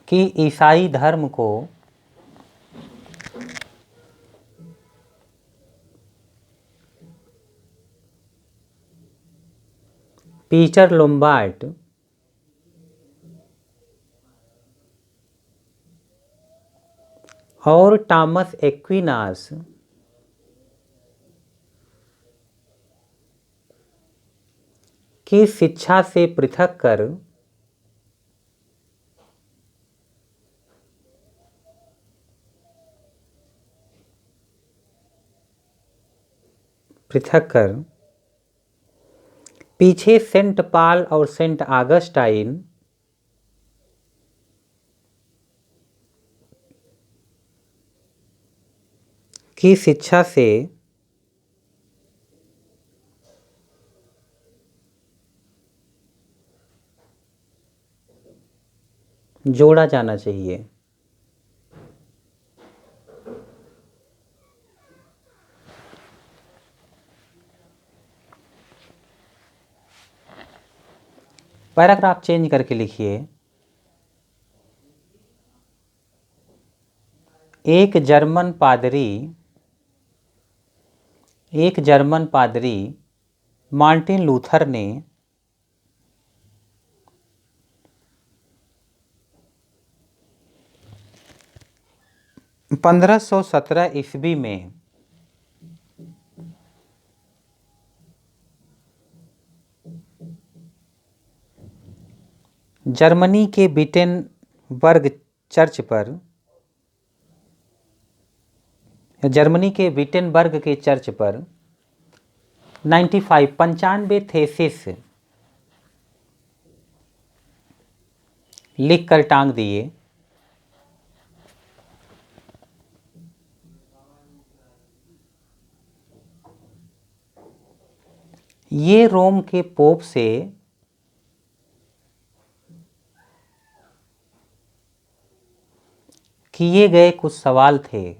कि ईसाई धर्म को पीटर लोम्बार्ड और टॉमस एक्विनास की शिक्षा से पृथक कर पीछे सेंट पॉल और सेंट ऑगस्टाइन की शिक्षा से जोड़ा जाना चाहिए। पैराग्राफ चेंज करके लिखिए, एक जर्मन पादरी मार्टिन लूथर ने 1517 ईस्वी में जर्मनी के विटेनबर्ग के चर्च पर 95 थेसिस लिख कर टांग दिए। ये रोम के पोप से किए गए कुछ सवाल थे,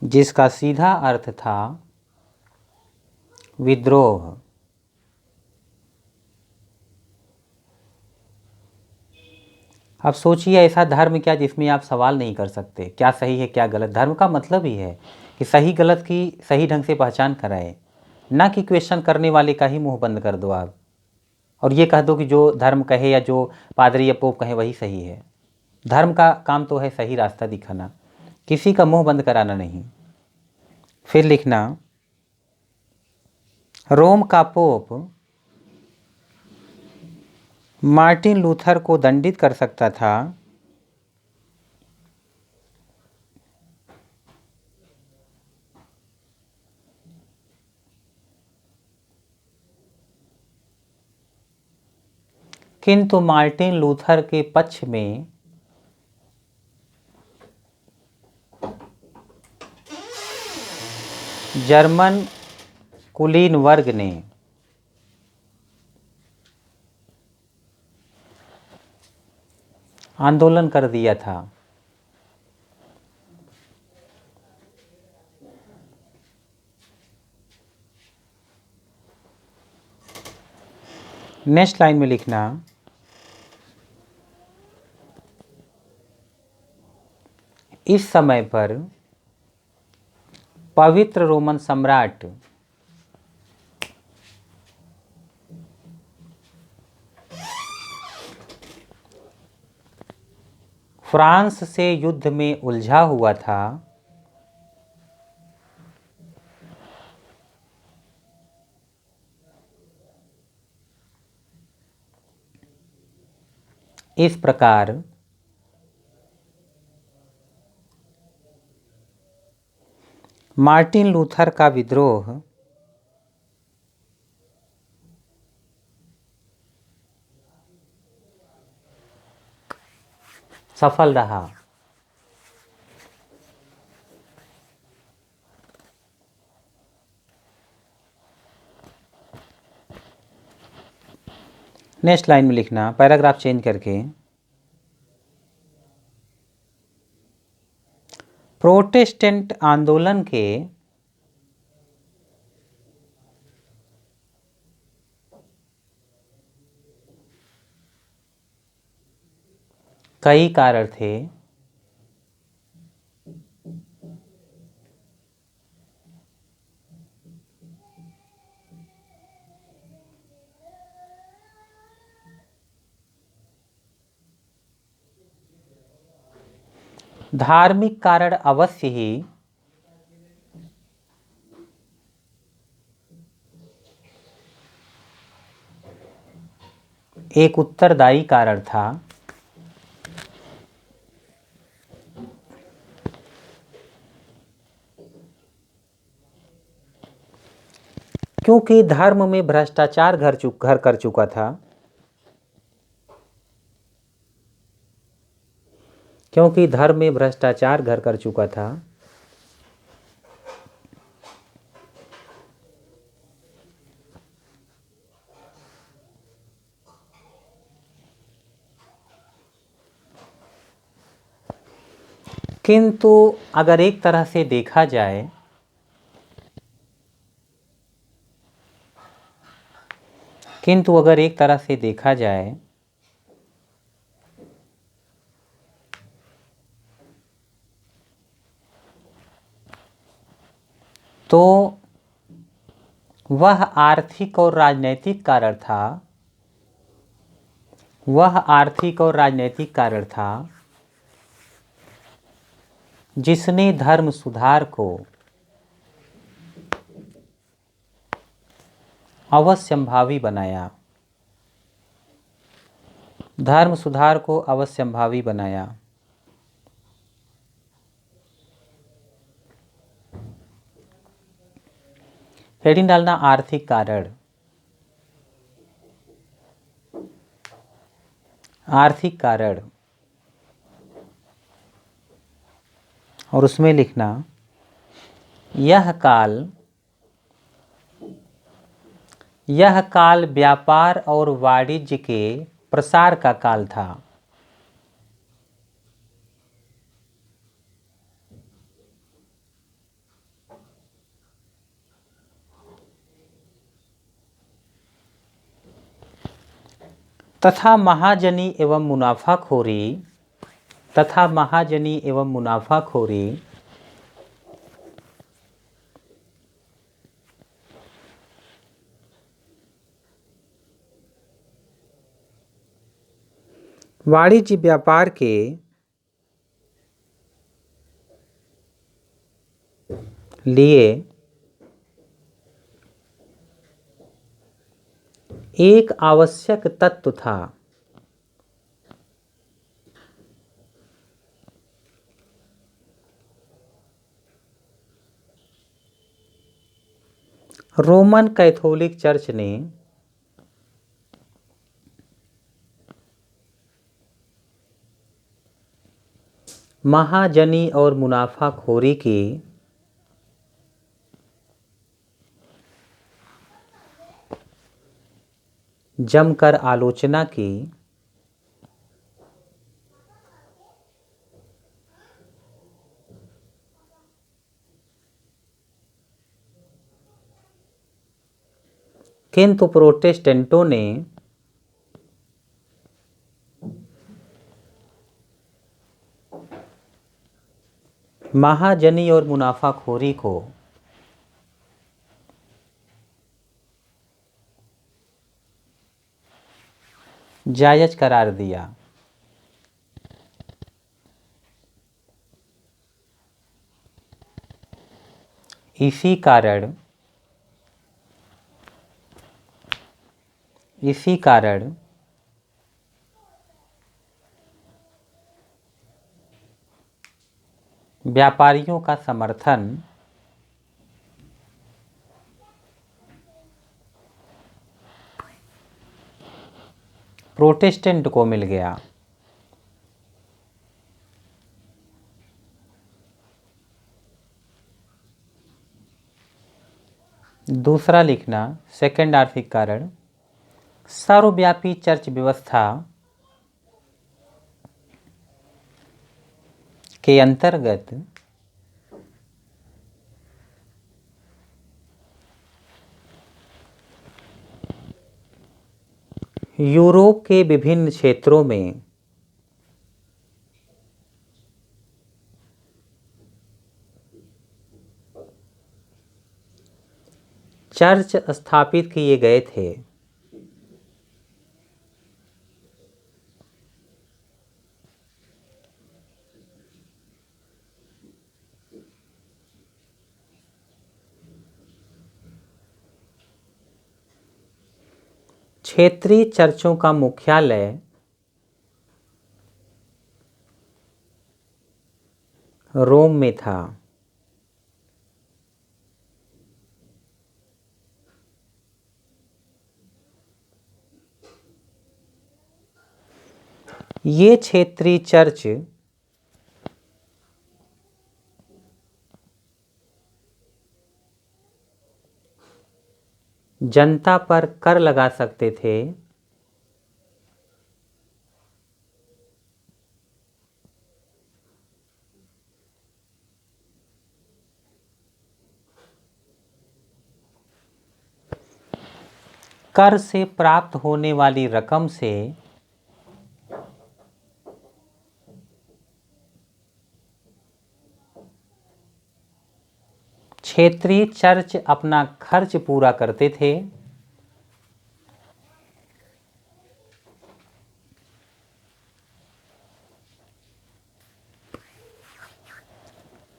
जिसका सीधा अर्थ था विद्रोह। अब सोचिए, ऐसा धर्म क्या जिसमें आप सवाल नहीं कर सकते, क्या सही है क्या गलत। धर्म का मतलब ही है कि सही गलत की सही ढंग से पहचान कराए, ना कि क्वेश्चन करने वाले का ही मुंह बंद कर दो आप और ये कह दो कि जो धर्म कहे या जो पादरी या पोप कहे वही सही है। धर्म का काम तो है सही रास्ता दिखाना, किसी का मुंह बंद कराना नहीं। फिर लिखना, रोम का पोप मार्टिन लूथर को दंडित कर सकता था, किंतु मार्टिन लूथर के पक्ष में जर्मन कुलीन वर्ग ने आंदोलन कर दिया था। नेक्स्ट लाइन में लिखना, इस समय पर पवित्र रोमन सम्राट फ्रांस से युद्ध में उलझा हुआ था। इस प्रकार मार्टिन लूथर का विद्रोह सफल रहा। नेक्स्ट लाइन में लिखना, पैराग्राफ चेंज करके, प्रोटेस्टेंट आंदोलन के कई कारण थे। धार्मिक कारण अवश्य ही एक उत्तरदायी कारण था। क्योंकि धर्म में भ्रष्टाचार घर कर चुका था। क्योंकि धर्म में भ्रष्टाचार घर कर चुका था। किंतु अगर एक तरह से देखा जाए तो वह आर्थिक और राजनैतिक कारण था। जिसने धर्म सुधार को अवश्यंभावी बनाया। हेडिंग डालना आर्थिक कारण और उसमें लिखना, यह काल व्यापार और वाणिज्य के प्रसार का काल था। तथा महाजनी एवं मुनाफाखोरी वाणिज्य व्यापार के लिए एक आवश्यक तत्व था। रोमन कैथोलिक चर्च ने महाजनी और मुनाफाखोरी की जमकर आलोचना की। किंतु प्रोटेस्टेंटों ने महाजनी और मुनाफाखोरी को जायज करार दिया। इसी कारण व्यापारियों का समर्थन प्रोटेस्टेंट को मिल गया। दूसरा लिखना, सेकंड आर्थिक कारण, सर्वव्यापी चर्च व्यवस्था के अंतर्गत यूरोप के विभिन्न क्षेत्रों में चर्च स्थापित किए गए थे। क्षेत्रीय चर्चों का मुख्यालय रोम में था। ये क्षेत्रीय चर्च जनता पर कर लगा सकते थे कर से प्राप्त होने वाली रकम से क्षेत्रीय चर्च अपना खर्च पूरा करते थे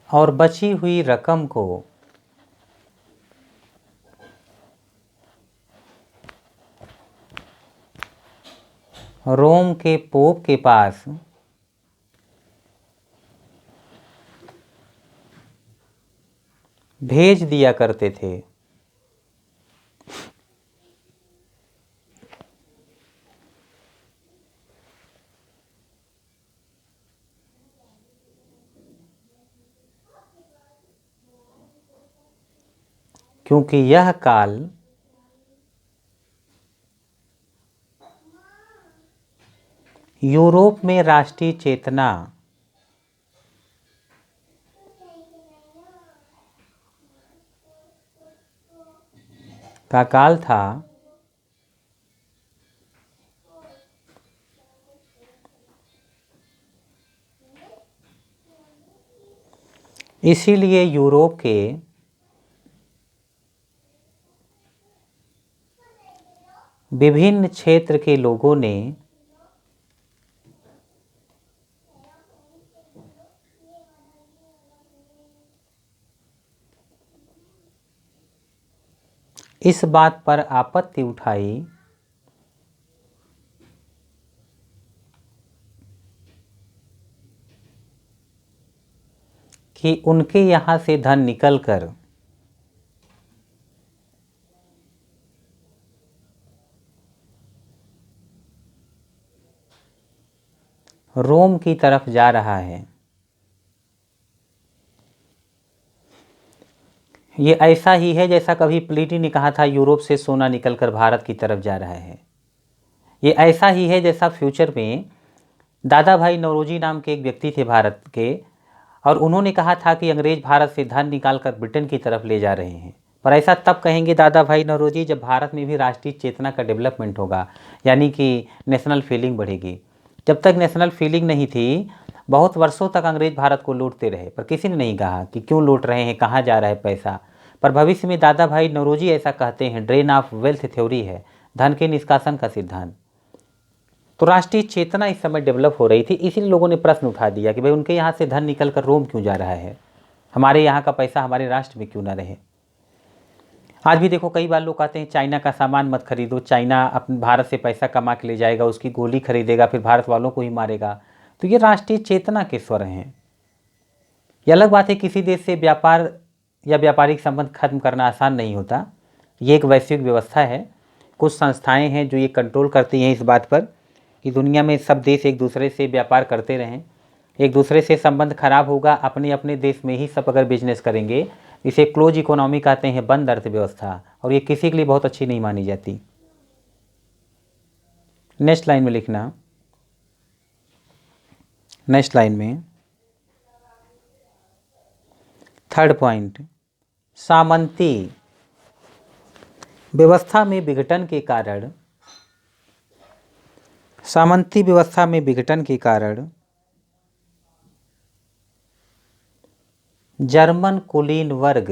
और बची हुई रकम को रोम के पोप के पास भेज दिया करते थे। क्योंकि यह काल यूरोप में राष्ट्रीय चेतना का काल था। इसीलिए यूरोप के विभिन्न क्षेत्र के लोगों ने इस बात पर आपत्ति उठाई कि उनके यहाँ से धन निकलकर रोम की तरफ जा रहा है। ये ऐसा ही है जैसा कभी प्लेटी ने कहा था यूरोप से सोना निकलकर भारत की तरफ जा रहा है। ये ऐसा ही है जैसा फ्यूचर में दादा भाई नौरोजी नाम के एक व्यक्ति थे भारत के, और उन्होंने कहा था कि अंग्रेज भारत से धन निकालकर ब्रिटेन की तरफ ले जा रहे हैं। पर ऐसा तब कहेंगे दादा भाई नौरोजी जब भारत में भी राष्ट्रीय चेतना का डेवलपमेंट होगा, यानी कि नेशनल फीलिंग बढ़ेगी। जब तक नेशनल फीलिंग नहीं थी बहुत वर्षों तक अंग्रेज भारत को लूटते रहे, पर किसी ने नहीं कहा कि क्यों लूट रहे हैं, कहाँ जा रहा है पैसा। पर भविष्य में दादा भाई नौरोजी ऐसा कहते हैं, ड्रेन ऑफ वेल्थ थ्योरी है, धन के निष्कासन का सिद्धांत। तो राष्ट्रीय चेतना इस समय डेवलप हो रही थी, इसीलिए लोगों ने प्रश्न उठा दिया कि भाई उनके यहाँ से धन निकल कर रोम क्यों जा रहा है, हमारे यहाँ का पैसा हमारे राष्ट्र में क्यों ना रहे। आज भी देखो कई बार लोग कहते हैं चाइना का सामान मत खरीदो, चाइना अपने भारत से पैसा कमा के ले जाएगा, उसकी गोली खरीदेगा, फिर भारत वालों को ही मारेगा। तो ये राष्ट्रीय चेतना के स्वर हैं। ये अलग बात है किसी देश से व्यापार या व्यापारिक संबंध खत्म करना आसान नहीं होता, ये एक वैश्विक व्यवस्था है। कुछ संस्थाएं हैं जो ये कंट्रोल करती हैं इस बात पर कि दुनिया में सब देश एक दूसरे से व्यापार करते रहें। एक दूसरे से संबंध खराब होगा, अपने अपने देश में ही सब अगर बिजनेस करेंगे, इसे क्लोज इकोनॉमी कहते हैं, बंद अर्थव्यवस्था, और ये किसी के लिए बहुत अच्छी नहीं मानी जाती। नेक्स्ट लाइन में लिखना, नेक्स्ट लाइन में थर्ड पॉइंट, सामंती व्यवस्था में विघटन के कारण, सामंती व्यवस्था में विघटन के कारण जर्मन कुलीन वर्ग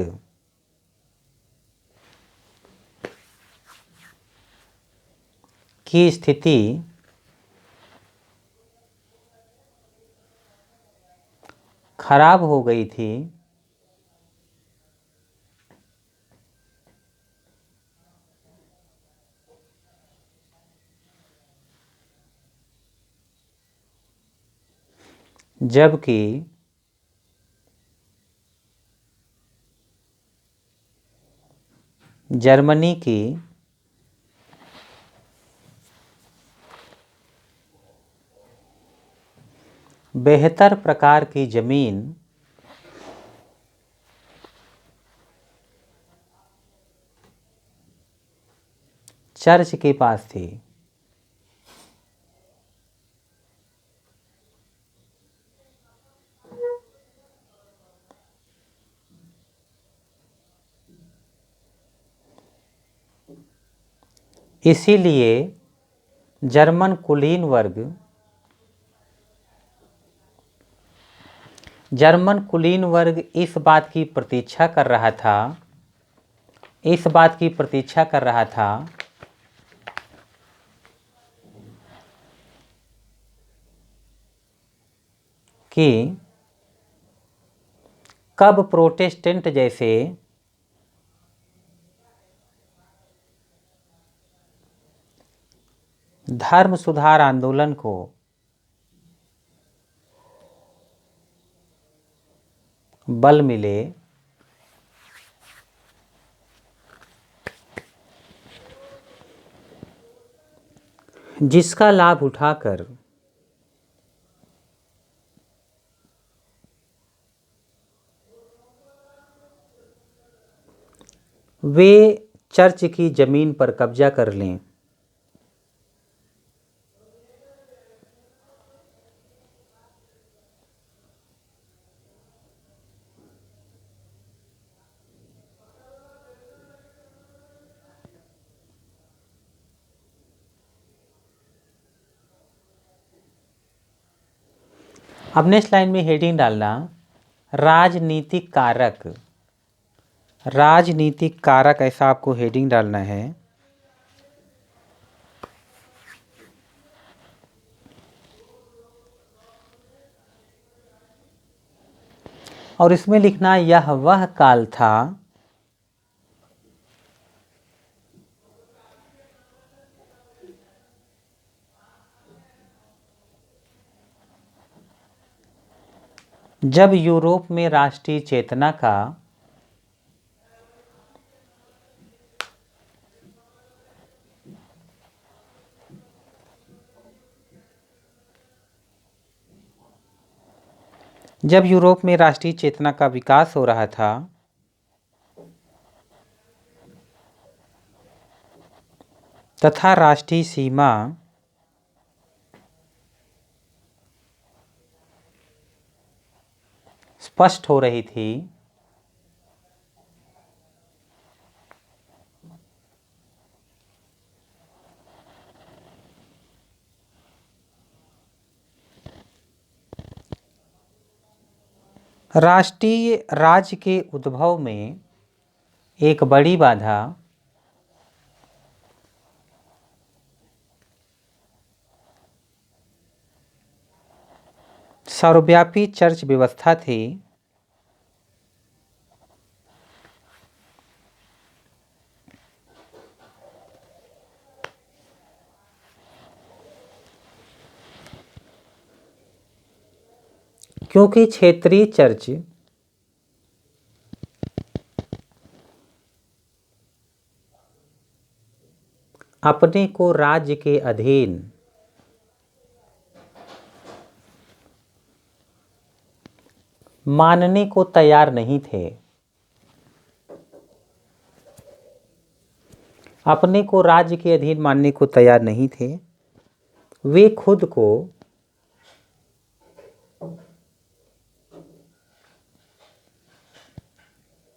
की स्थिति खराब हो गई थी, जबकि जर्मनी की बेहतर प्रकार की जमीन चर्च के पास थी। इसीलिए जर्मन कुलीन वर्ग, जर्मन कुलीन वर्ग इस बात की प्रतीक्षा कर रहा था, इस बात की प्रतीक्षा कर रहा था कि कब प्रोटेस्टेंट जैसे धर्म सुधार आंदोलन को बल मिले, जिसका लाभ उठाकर वे चर्च की जमीन पर कब्जा कर लें। अब नेक्स्ट लाइन में हेडिंग डालना, राजनीतिक कारक, राजनीतिक कारक, ऐसा आपको हेडिंग डालना है। और इसमें लिखना, यह वह काल था जब यूरोप में राष्ट्रीय चेतना का जब यूरोप में राष्ट्रीय चेतना का विकास हो रहा था, तथा राष्ट्रीय सीमा स्पष्ट हो रही थी, राष्ट्रीय राज्य के उद्भव में एक बड़ी बाधा सर्वव्यापी चर्च व्यवस्था थी, क्योंकि क्षेत्रीय चर्च अपने को राज्य के अधीन मानने को तैयार नहीं थे, अपने को राज्य के अधीन मानने को तैयार नहीं थे। वे खुद को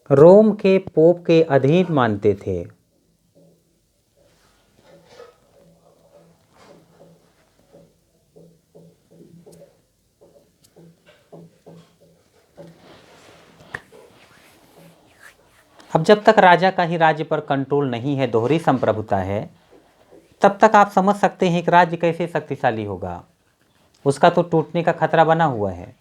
रोम के पोप के अधीन मानते थे। अब जब तक राजा का ही राज्य पर कंट्रोल नहीं है, दोहरी संप्रभुता है, तब तक आप समझ सकते हैं कि राज्य कैसे शक्तिशाली होगा। उसका तो टूटने का खतरा बना हुआ है,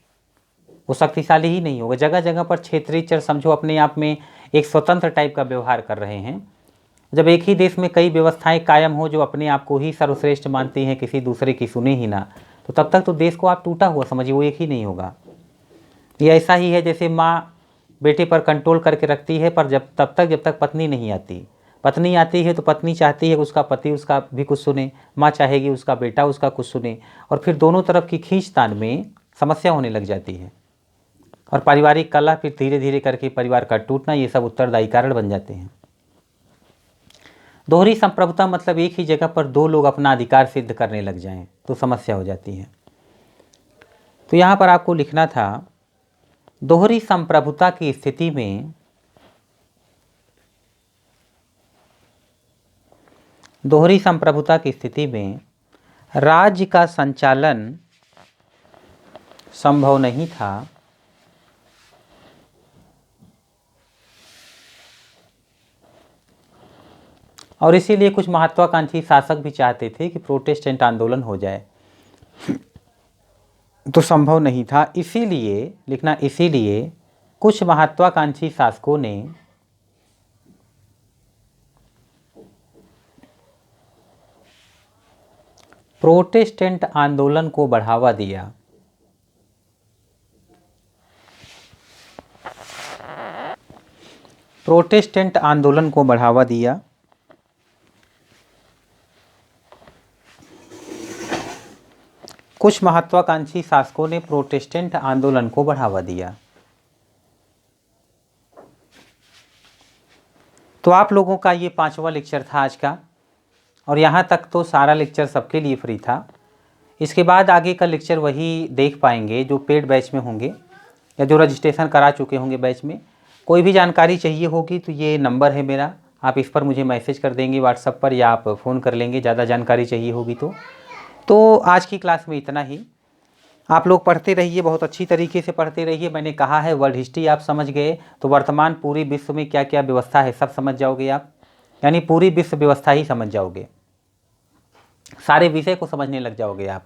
वो शक्तिशाली ही नहीं होगा। जगह जगह पर क्षेत्रीय चर्च समझो अपने आप में एक स्वतंत्र टाइप का व्यवहार कर रहे हैं। जब एक ही देश में कई व्यवस्थाएं कायम हो जो अपने आप को ही सर्वश्रेष्ठ मानती हैं, किसी दूसरे की सुने ही ना, तो तब तक तो देश को आप टूटा हुआ समझिए, वो एक ही नहीं होगा। ये ऐसा ही है जैसे माँ बेटे पर कंट्रोल करके रखती है, पर जब तक पत्नी नहीं आती। पत्नी आती है तो पत्नी चाहती है कि उसका पति उसका भी कुछ सुने, माँ चाहेगी उसका बेटा उसका कुछ सुने, और फिर दोनों तरफ की खींचतान में समस्या होने लग जाती है, और पारिवारिक कलह फिर धीरे धीरे करके परिवार का टूटना, ये सब उत्तरदायी कारण बन जाते हैं। दोहरी संप्रभुता मतलब एक ही जगह पर दो लोग अपना अधिकार सिद्ध करने लग जाएं तो समस्या हो जाती है। तो यहाँ पर आपको लिखना था, दोहरी संप्रभुता की स्थिति में राज्य का संचालन संभव नहीं था, और इसीलिए कुछ महत्वाकांक्षी शासक भी चाहते थे कि प्रोटेस्टेंट आंदोलन हो जाए, तो संभव नहीं था। इसीलिए लिखना, इसीलिए कुछ महत्वाकांक्षी शासकों ने प्रोटेस्टेंट आंदोलन को बढ़ावा दिया। प्रोटेस्टेंट आंदोलन को बढ़ावा दिया। कुछ महत्वाकांक्षी शासकों ने प्रोटेस्टेंट आंदोलन को बढ़ावा दिया। तो आप लोगों का ये 5वां लेक्चर था आज का, और यहाँ तक तो सारा लेक्चर सबके लिए फ्री था। इसके बाद आगे का लेक्चर वही देख पाएंगे जो पेड बैच में होंगे या जो रजिस्ट्रेशन करा चुके होंगे बैच में। कोई भी जानकारी चाहिए होगी तो ये नंबर है मेरा, आप इस पर मुझे मैसेज कर देंगे व्हाट्सएप पर, या आप फ़ोन कर लेंगे ज़्यादा जानकारी चाहिए होगी तो आज की क्लास में इतना ही। आप लोग पढ़ते रहिए, बहुत अच्छी तरीके से पढ़ते रहिए। मैंने कहा है वर्ल्ड हिस्ट्री आप समझ गए तो वर्तमान पूरी विश्व में क्या क्या व्यवस्था है सब समझ जाओगे आप, यानी पूरी विश्व व्यवस्था ही समझ जाओगे, सारे विषय को समझने लग जाओगे आप।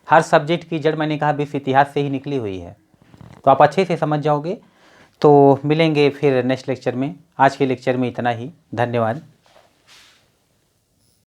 हर सब्जेक्ट की जड़ मैंने कहा विश्व इतिहास से ही निकली हुई है, तो आप अच्छे से समझ जाओगे। तो मिलेंगे फिर नेक्स्ट लेक्चर में। आज के लेक्चर में इतना ही, धन्यवाद।